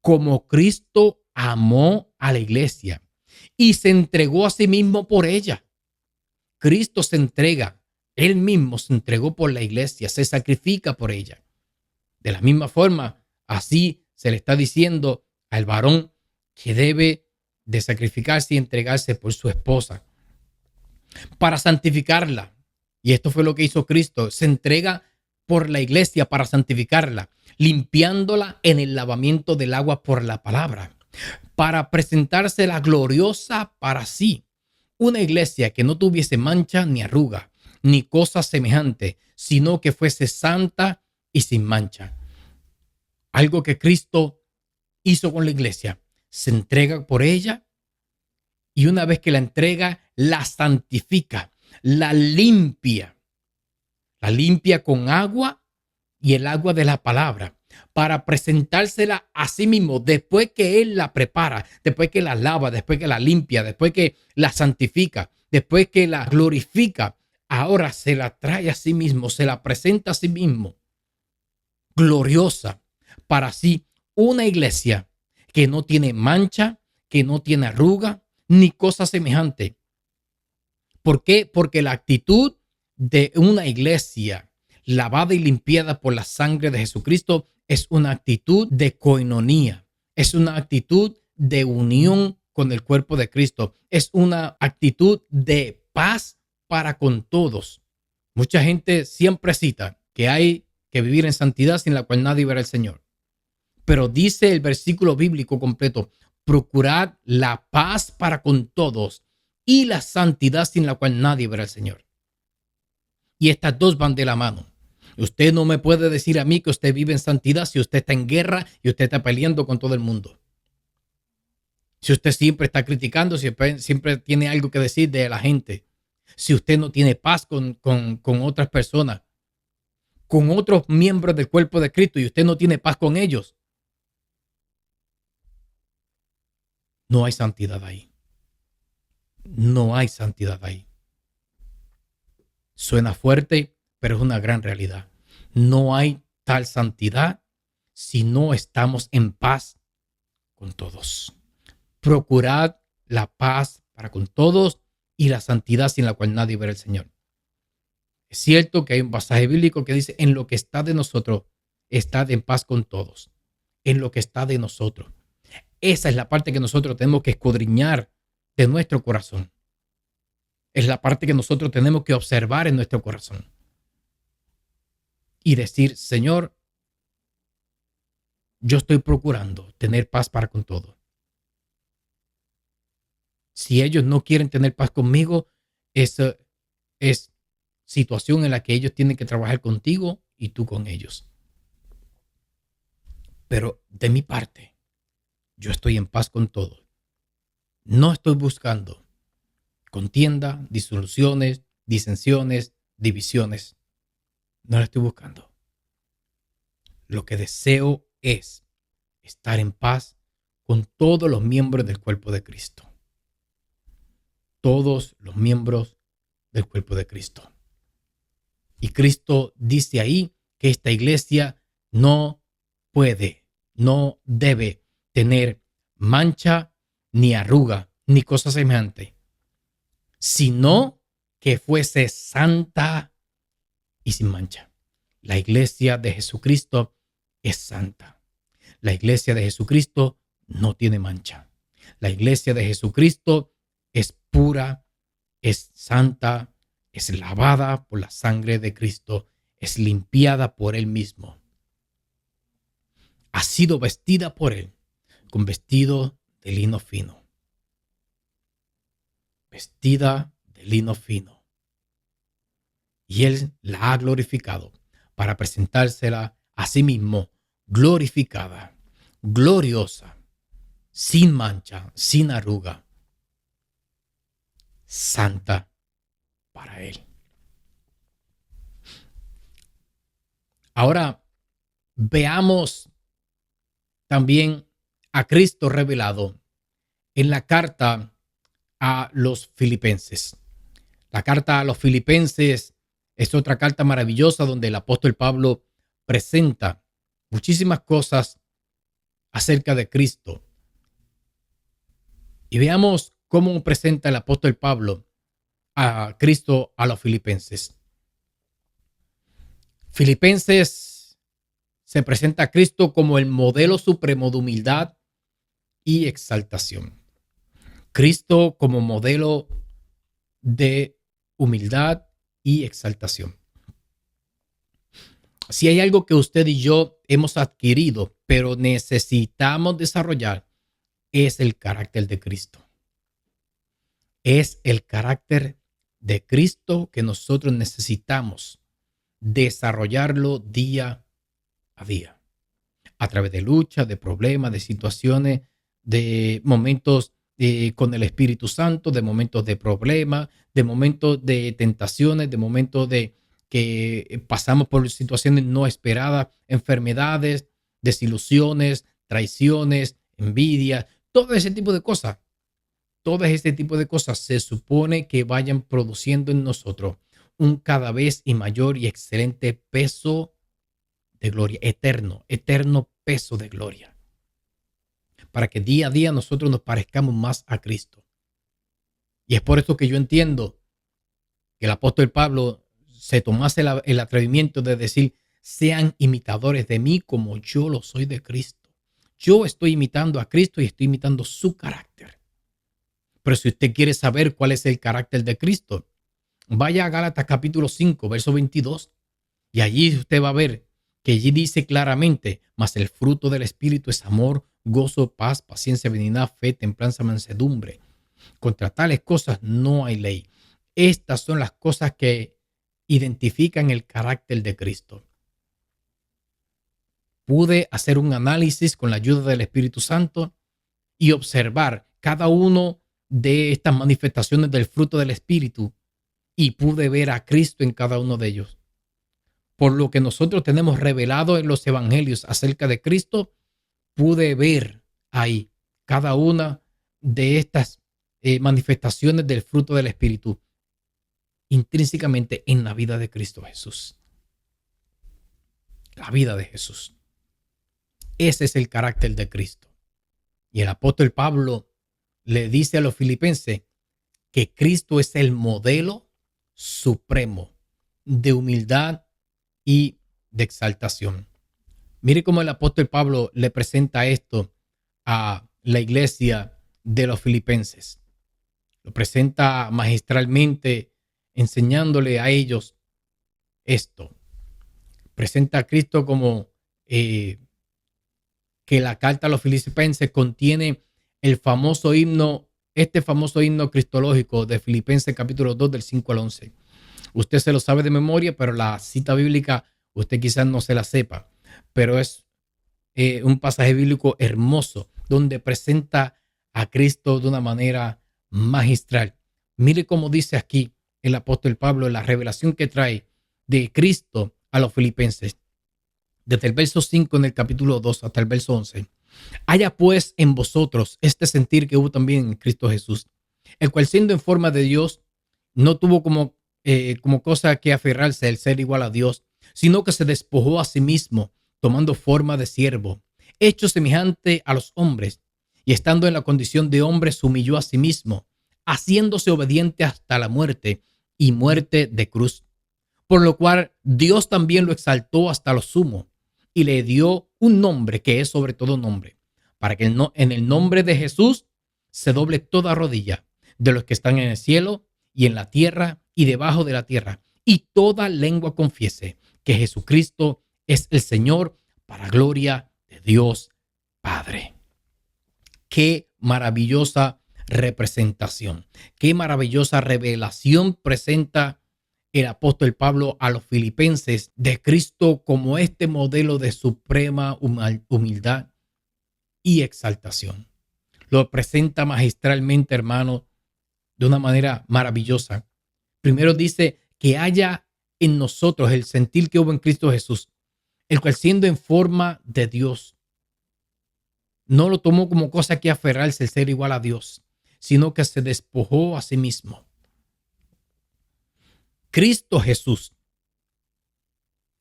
como Cristo amó a la iglesia y se entregó a sí mismo por ella. Cristo se entrega, él mismo se entregó por la iglesia, se sacrifica por ella. De la misma forma, así se le está diciendo al varón que debe de sacrificarse y entregarse por su esposa para santificarla. Y esto fue lo que hizo Cristo. Se entrega por la iglesia para santificarla, limpiándola en el lavamiento del agua por la palabra, para presentársela gloriosa para sí. Una iglesia que no tuviese mancha ni arruga, ni cosa semejante, sino que fuese santa y sin mancha. Algo que Cristo hizo con la iglesia. Se entrega por ella y una vez que la entrega, la santifica, la limpia. La limpia con agua y el agua de la palabra para presentársela a sí mismo después que Él la prepara, después que la lava, después que la limpia, después que la santifica, después que la glorifica. Ahora se la trae a sí mismo, se la presenta a sí mismo, gloriosa, para sí una iglesia que no tiene mancha, que no tiene arruga, ni cosa semejante. ¿Por qué? Porque la actitud de una iglesia lavada y limpiada por la sangre de Jesucristo es una actitud de coinonía, es una actitud de unión con el cuerpo de Cristo, es una actitud de paz para con todos. Mucha gente siempre cita que hay que vivir en santidad sin la cual nadie verá al Señor. Pero dice el versículo bíblico completo: procurad la paz para con todos y la santidad sin la cual nadie verá al Señor. Y estas dos van de la mano. Usted no me puede decir a mí que usted vive en santidad si usted está en guerra y usted está peleando con todo el mundo. Si usted siempre está criticando, siempre tiene algo que decir de la gente. Si usted no tiene paz con otras personas, con otros miembros del cuerpo de Cristo, y usted no tiene paz con ellos, no hay santidad ahí. No hay santidad ahí. Suena fuerte, pero es una gran realidad. No hay tal santidad si no estamos en paz con todos. Procurad la paz para con todos y la santidad sin la cual nadie verá al Señor. Es cierto que hay un pasaje bíblico que dice: en lo que está de nosotros, estad en paz con todos. En lo que está de nosotros. Esa es la parte que nosotros tenemos que escudriñar de nuestro corazón. Es la parte que nosotros tenemos que observar en nuestro corazón. Y decir: Señor, yo estoy procurando tener paz para con todos. Si ellos no quieren tener paz conmigo, esa es situación en la que ellos tienen que trabajar contigo y tú con ellos. Pero de mi parte, yo estoy en paz con todos. No estoy buscando contienda, disoluciones, disensiones, divisiones. No la estoy buscando. Lo que deseo es estar en paz con todos los miembros del cuerpo de Cristo. Todos los miembros del cuerpo de Cristo. Y Cristo dice ahí que esta iglesia no puede, no debe tener mancha, ni arruga, ni cosa semejante, sino que fuese santa y sin mancha. La iglesia de Jesucristo es santa. La iglesia de Jesucristo no tiene mancha. La iglesia de Jesucristo es pura, es santa, es lavada por la sangre de Cristo, es limpiada por Él mismo. Ha sido vestida por Él con vestido de lino fino. Vestida de lino fino. Y Él la ha glorificado para presentársela a sí mismo glorificada, gloriosa, sin mancha, sin arruga, santa para Él. Ahora veamos también a Cristo revelado en la carta a los Filipenses. La carta a los Filipenses es otra carta maravillosa donde el apóstol Pablo presenta muchísimas cosas acerca de Cristo. Y veamos cómo presenta el apóstol Pablo a Cristo a los Filipenses. Filipenses se presenta a Cristo como el modelo supremo de humildad y exaltación. Cristo como modelo de humildad y exaltación. Si hay algo que usted y yo hemos adquirido, pero necesitamos desarrollar, es el carácter de Cristo. Es el carácter de Cristo que nosotros necesitamos desarrollarlo día a día, a través de lucha, de problemas, de situaciones, de momentos con el Espíritu Santo, de momentos de problemas, de momentos de tentaciones, de momentos de que pasamos por situaciones no esperadas, enfermedades, desilusiones, traiciones, envidia, todo ese tipo de cosas. Todo este tipo de cosas se supone que vayan produciendo en nosotros un cada vez y mayor y excelente peso de gloria, eterno peso de gloria, para que día a día nosotros nos parezcamos más a Cristo. Y es por esto que yo entiendo que el apóstol Pablo se tomase el atrevimiento de decir: sean imitadores de mí como yo lo soy de Cristo. Yo estoy imitando a Cristo y estoy imitando su carácter. Pero si usted quiere saber cuál es el carácter de Cristo, vaya a Gálatas capítulo 5, verso 22, y allí usted va a ver que allí dice claramente: mas el fruto del Espíritu es amor, gozo, paz, paciencia, benignidad, fe, templanza, mansedumbre. Contra tales cosas no hay ley. Estas son las cosas que identifican el carácter de Cristo. Pude hacer un análisis con la ayuda del Espíritu Santo y observar cada uno de estas manifestaciones del fruto del Espíritu, y pude ver a Cristo en cada uno de ellos. Por lo que nosotros tenemos revelado en los evangelios acerca de Cristo, pude ver ahí cada una de estas manifestaciones del fruto del Espíritu intrínsecamente en la vida de Cristo Jesús. La vida de Jesús. Ese es el carácter de Cristo. Y el apóstol Pablo le dice a los filipenses que Cristo es el modelo supremo de humildad y de exaltación. Mire cómo el apóstol Pablo le presenta esto a la iglesia de los filipenses. Lo presenta magistralmente, enseñándole a ellos esto. Presenta a Cristo como que la carta a los filipenses contiene el famoso himno, este famoso himno cristológico de Filipenses capítulo 2 del 5 al 11. Usted se lo sabe de memoria, pero la cita bíblica usted quizás no se la sepa. Pero es un pasaje bíblico hermoso donde presenta a Cristo de una manera magistral. Mire cómo dice aquí el apóstol Pablo la revelación que trae de Cristo a los filipenses. Desde el verso 5 en el capítulo 2 hasta el verso 11. Haya pues en vosotros este sentir que hubo también en Cristo Jesús, el cual siendo en forma de Dios, no tuvo como cosa que aferrarse el ser igual a Dios, sino que se despojó a sí mismo, tomando forma de siervo, hecho semejante a los hombres, y estando en la condición de hombre, se humilló a sí mismo, haciéndose obediente hasta la muerte y muerte de cruz. Por lo cual Dios también lo exaltó hasta lo sumo y le dio un nombre que es sobre todo nombre, para que en el nombre de Jesús se doble toda rodilla de los que están en el cielo y en la tierra y debajo de la tierra, y toda lengua confiese que Jesucristo es el Señor, para gloria de Dios Padre. Qué maravillosa representación, qué maravillosa revelación presenta el apóstol Pablo a los filipenses de Cristo como este modelo de suprema humildad y exaltación. Lo presenta magistralmente, hermano, de una manera maravillosa. Primero dice que haya en nosotros el sentir que hubo en Cristo Jesús, el cual siendo en forma de Dios, no lo tomó como cosa que aferrarse el ser igual a Dios, sino que se despojó a sí mismo. Cristo Jesús,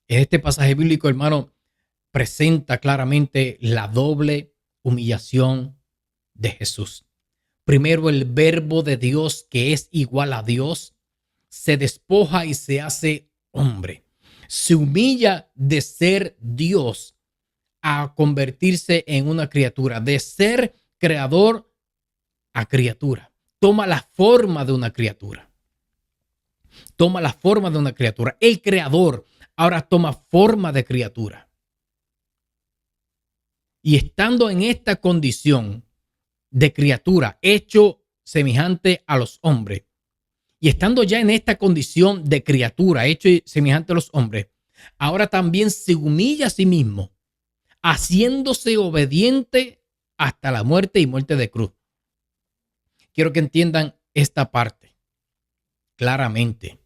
en este pasaje bíblico, hermano, presenta claramente la doble humillación de Jesús. Primero, el verbo de Dios, que es igual a Dios, se despoja y se hace hombre. Se humilla de ser Dios a convertirse en una criatura, de ser creador a criatura. Toma la forma de una criatura. Toma la forma de una criatura. El creador ahora toma forma de criatura. Y estando en esta condición de criatura, hecho semejante a los hombres, y estando ya en esta condición de criatura, hecho semejante a los hombres, ahora también se humilla a sí mismo, haciéndose obediente hasta la muerte y muerte de cruz. Quiero que entiendan esta parte claramente.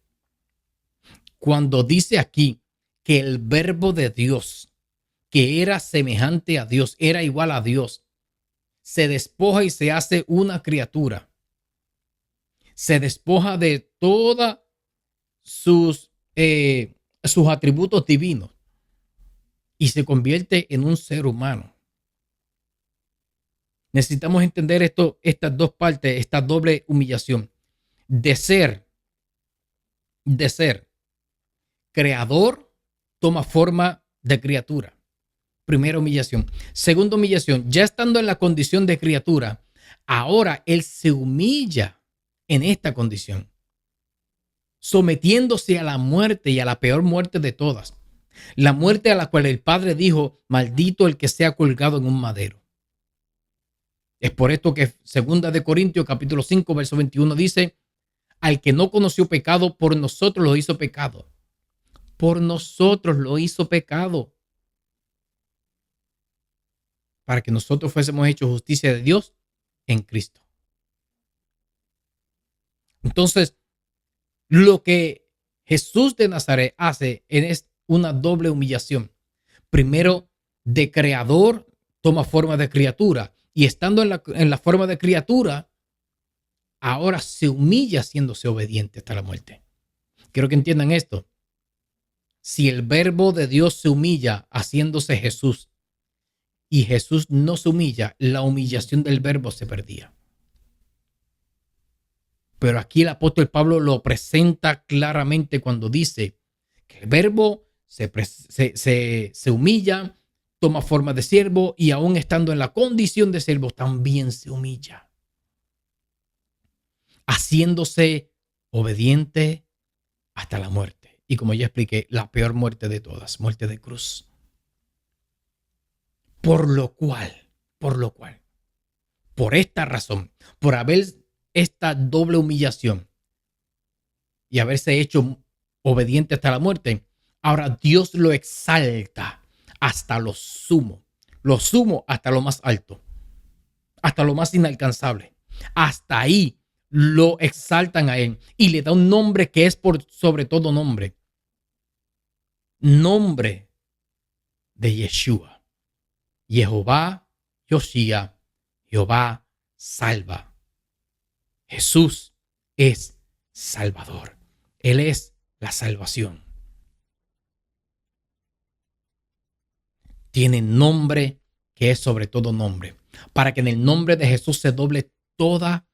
Cuando dice aquí que el verbo de Dios, que era semejante a Dios, era igual a Dios, se despoja y se hace una criatura. Se despoja de todos sus, sus atributos divinos y se convierte en un ser humano. Necesitamos entender estas dos partes, esta doble humillación. De ser creador, toma forma de criatura. Primera humillación. Segunda humillación, ya estando en la condición de criatura, ahora él se humilla en esta condición, sometiéndose a la muerte y a la peor muerte de todas. La muerte a la cual el Padre dijo, maldito el que sea colgado en un madero. Es por esto que 2 de Corintios capítulo 5 verso 21 dice, al que no conoció pecado, por nosotros lo hizo pecado. Por nosotros lo hizo pecado, para que nosotros fuésemos hechos justicia de Dios en Cristo. Entonces, lo que Jesús de Nazaret hace es una doble humillación. Primero, de creador, toma forma de criatura. Y estando en la forma de criatura, ahora se humilla haciéndose obediente hasta la muerte. Quiero que entiendan esto. Si el verbo de Dios se humilla haciéndose Jesús y Jesús no se humilla, la humillación del verbo se perdía. Pero aquí el apóstol Pablo lo presenta claramente cuando dice que el verbo se humilla, toma forma de siervo y aún estando en la condición de siervo también se humilla, haciéndose obediente hasta la muerte. Y como ya expliqué, la peor muerte de todas, muerte de cruz. Por lo cual, por esta razón, por haber esta doble humillación y haberse hecho obediente hasta la muerte, ahora Dios lo exalta hasta lo sumo hasta lo más alto, hasta lo más inalcanzable. Hasta ahí lo exaltan a él y le da un nombre que es por sobre todo nombre. Nombre de Yeshua. Jehová, Yoshia, Jehová salva. Jesús es Salvador. Él es la salvación. Tiene nombre que es sobre todo nombre, para que en el nombre de Jesús se doble toda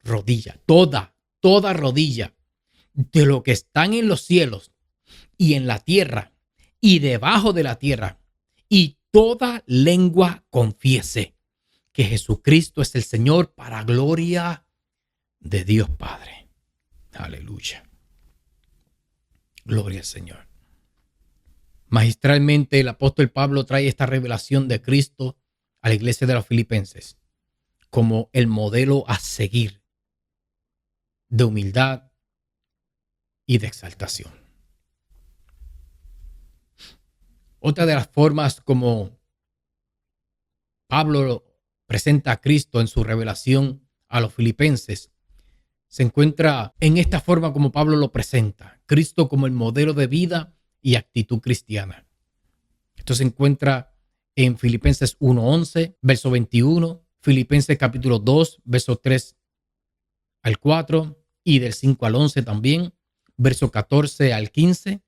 rodilla, toda rodilla de lo que están en los cielos y en la tierra y debajo de la tierra, y toda lengua confiese que Jesucristo es el Señor, para gloria de Dios Padre. Aleluya. Gloria al Señor. Magistralmente el apóstol Pablo trae esta revelación de Cristo a la iglesia de los Filipenses como el modelo a seguir de humildad y de exaltación. Otra de las formas como Pablo presenta a Cristo en su revelación a los filipenses se encuentra en esta forma como Pablo lo presenta. Cristo como el modelo de vida y actitud cristiana. Esto se encuentra en Filipenses 1:11, verso 21, Filipenses capítulo 2, verso 3 al 4 y del 5 al 11 también, verso 14 al 15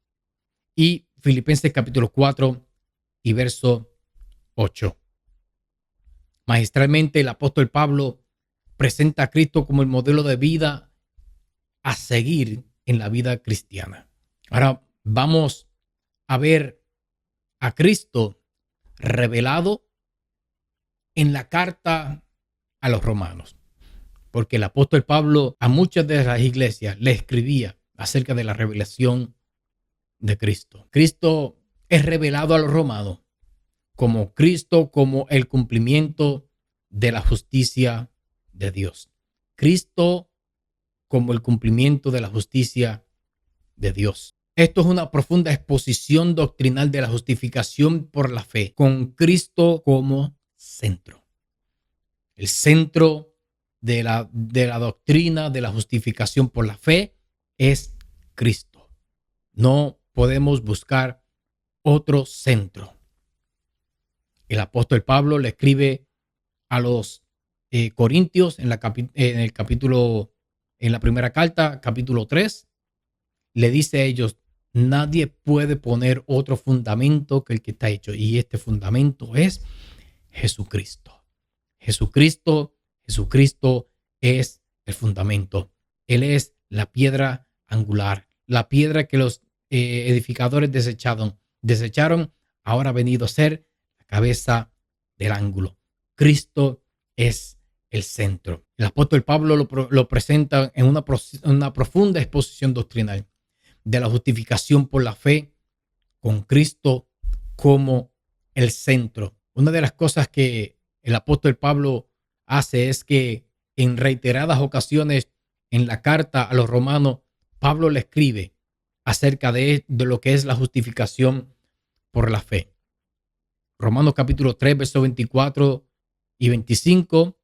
y Filipenses capítulo 4 y verso 8. Magistralmente el apóstol Pablo presenta a Cristo como el modelo de vida a seguir en la vida cristiana. Ahora vamos a ver a Cristo revelado en la carta a los romanos, porque el apóstol Pablo a muchas de las iglesias le escribía acerca de la revelación de Cristo. Cristo es revelado a los romanos como Cristo, como el cumplimiento de la justicia de Dios. Cristo como el cumplimiento de la justicia de Dios. Esto es una profunda exposición doctrinal de la justificación por la fe, con Cristo como centro. El centro de la doctrina de la justificación por la fe es Cristo. No podemos buscar otro centro. El apóstol Pablo le escribe a los Corintios en en la primera carta, capítulo 3, le dice a ellos: nadie puede poner otro fundamento que el que está hecho. Y este fundamento es Jesucristo. Jesucristo es el fundamento. Él es la piedra angular, la piedra que los edificadores desecharon, ahora ha venido a ser la cabeza del ángulo. Cristo es el centro. El apóstol Pablo lo presenta en una profunda exposición doctrinal de la justificación por la fe con Cristo como el centro. Una de las cosas que el apóstol Pablo hace es que en reiteradas ocasiones en la carta a los romanos, Pablo le escribe acerca de lo que es la justificación por la fe. Romanos capítulo 3, versos 24 y 25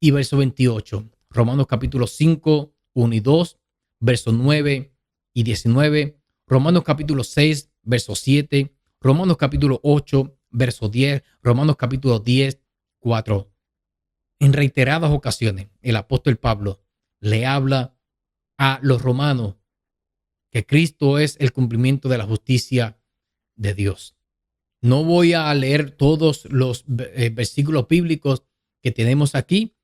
y verso 28. Romanos capítulo 5, 1 y 2, versos 9 y 19. Romanos capítulo 6, verso 7. Romanos capítulo 8, verso 10. Romanos capítulo 10, 4. En reiteradas ocasiones, el apóstol Pablo le habla a los romanos que Cristo es el cumplimiento de la justicia de Dios. No voy a leer todos los versículos bíblicos que tenemos aquí,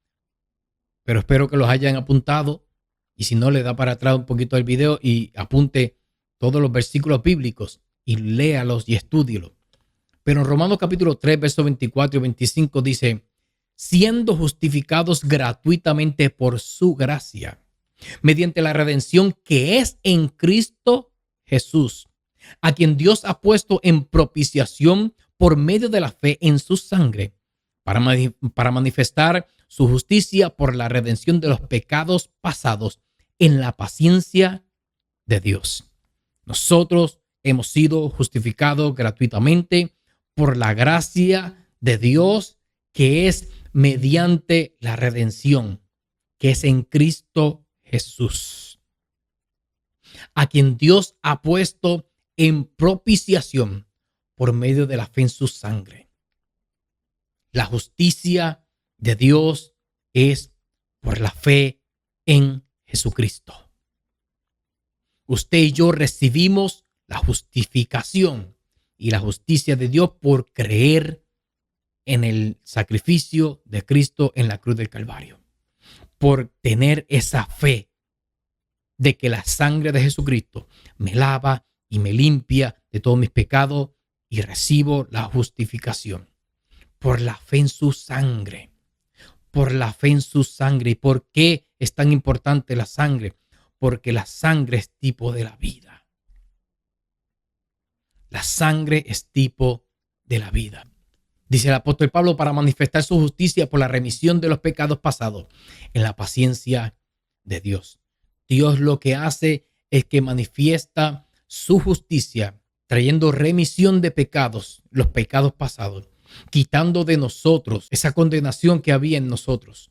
pero espero que los hayan apuntado. Y si no, le da para atrás un poquito el video y apunte todos los versículos bíblicos y léalos y estúdielos. Pero en Romanos capítulo 3, versos 24 y 25 dice: siendo justificados gratuitamente por su gracia, mediante la redención que es en Cristo Jesús, a quien Dios ha puesto en propiciación por medio de la fe en su sangre, para manifestar su justicia por la redención de los pecados pasados en la paciencia de Dios. Nosotros hemos sido justificados gratuitamente por la gracia de Dios, que es mediante la redención, que es en Cristo Jesús, a quien Dios ha puesto en propiciación por medio de la fe en su sangre. La justicia de Dios es por la fe en Jesucristo. Usted y yo recibimos la justificación y la justicia de Dios por creer en el sacrificio de Cristo en la cruz del Calvario, por tener esa fe de que la sangre de Jesucristo me lava y me limpia de todos mis pecados y recibo la justificación por la fe en su sangre, por la fe en su sangre. ¿Y por qué es tan importante la sangre? Porque la sangre es tipo de la vida. La sangre es tipo de la vida. Dice el apóstol Pablo: para manifestar su justicia por la remisión de los pecados pasados en la paciencia de Dios. Dios lo que hace es que manifiesta su justicia, trayendo remisión de pecados, los pecados pasados, quitando de nosotros esa condenación que había en nosotros.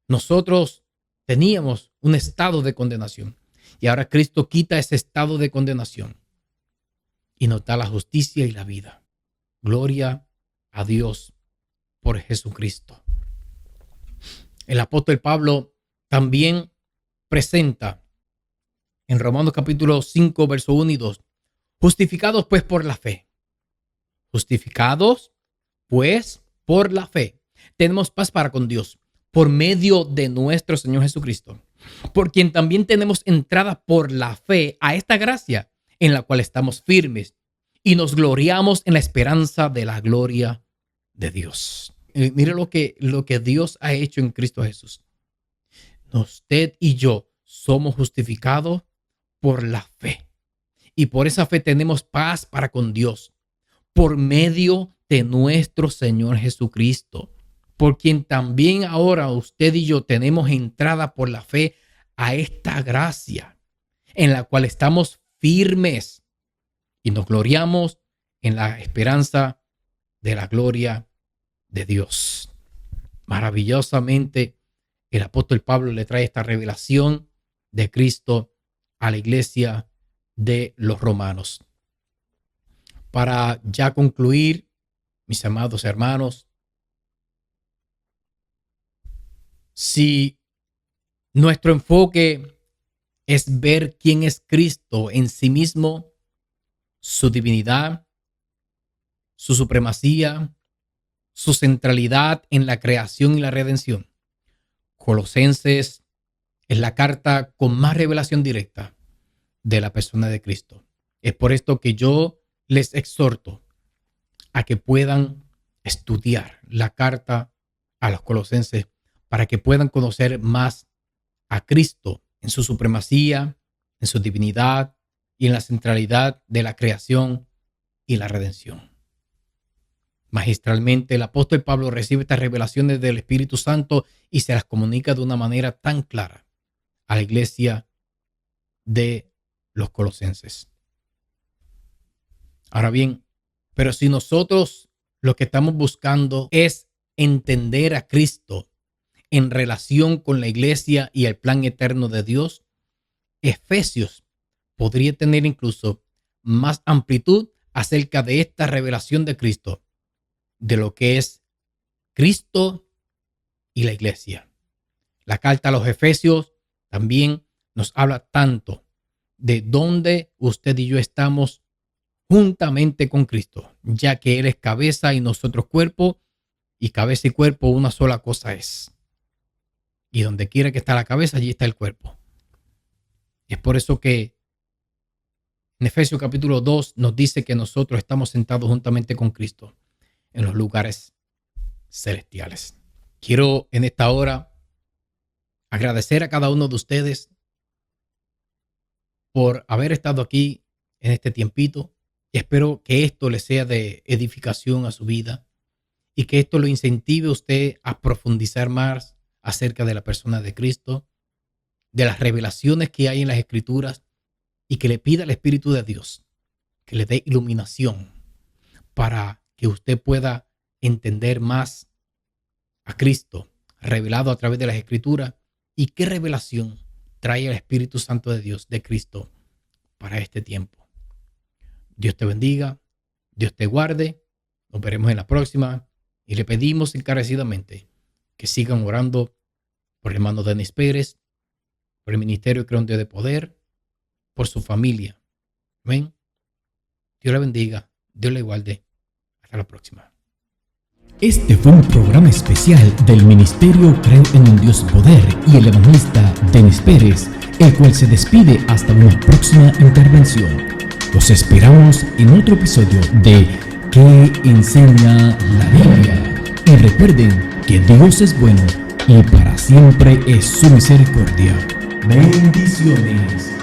Nosotros teníamos un estado de condenación y ahora Cristo quita ese estado de condenación y nos da la justicia y la vida. Gloria a Dios por Jesucristo. El apóstol Pablo también presenta en Romanos capítulo 5, verso 1 y 2: justificados pues por la fe. Justificados pues por la fe, tenemos paz para con Dios por medio de nuestro Señor Jesucristo, por quien también tenemos entrada por la fe a esta gracia en la cual estamos firmes y nos gloriamos en la esperanza de la gloria de Dios. Mire lo que Dios ha hecho en Cristo Jesús. Usted y yo somos justificados por la fe. Y por esa fe tenemos paz para con Dios por medio de nuestro Señor Jesucristo, por quien también ahora usted y yo tenemos entrada por la fe a esta gracia en la cual estamos firmes y nos gloriamos en la esperanza de la gloria de Dios. Maravillosamente, el apóstol Pablo le trae esta revelación de Cristo a la iglesia de los romanos. Para ya concluir mis amados hermanos, si nuestro enfoque es ver quién es Cristo en sí mismo, su divinidad, su supremacía, su centralidad en la creación y la redención, Colosenses es la carta con más revelación directa de la persona de Cristo. Es por esto que yo les exhorto a que puedan estudiar la carta a los Colosenses para que puedan conocer más a Cristo en su supremacía, en su divinidad y en la centralidad de la creación y la redención. Magistralmente, el apóstol Pablo recibe estas revelaciones del Espíritu Santo y se las comunica de una manera tan clara a la iglesia de los Colosenses. Ahora bien, pero si nosotros lo que estamos buscando es entender a Cristo en relación con la iglesia y el plan eterno de Dios, Efesios podría tener incluso más amplitud acerca de esta revelación de Cristo, de lo que es Cristo y la iglesia. La carta a los Efesios también nos habla tanto de dónde usted y yo estamos juntamente con Cristo, ya que Él es cabeza y nosotros cuerpo, y cabeza y cuerpo una sola cosa es. Y donde quiera que está la cabeza, allí está el cuerpo. Es por eso que en Efesios capítulo 2 nos dice que nosotros estamos sentados juntamente con Cristo en los lugares celestiales. Quiero en esta hora agradecer a cada uno de ustedes por haber estado aquí en este tiempito. Y espero que esto le sea de edificación a su vida y que esto lo incentive a usted a profundizar más acerca de la persona de Cristo, de las revelaciones que hay en las Escrituras, y que le pida al Espíritu de Dios que le dé iluminación para que usted pueda entender más a Cristo revelado a través de las Escrituras y qué revelación trae el Espíritu Santo de Dios, de Cristo, para este tiempo. Dios te bendiga, Dios te guarde, nos veremos en la próxima y le pedimos encarecidamente que sigan orando por el hermano Denis Pérez, por el Ministerio Creonte de Poder, por su familia. Amén. Dios le bendiga, Dios le guarde. Hasta la próxima. Este fue un programa especial del Ministerio Creo en un Dios de Poder y el evangelista Denis Pérez, el cual se despide hasta una próxima intervención. Los esperamos en otro episodio de ¿Qué enseña la Biblia? Y recuerden que Dios es bueno y para siempre es su misericordia. Bendiciones.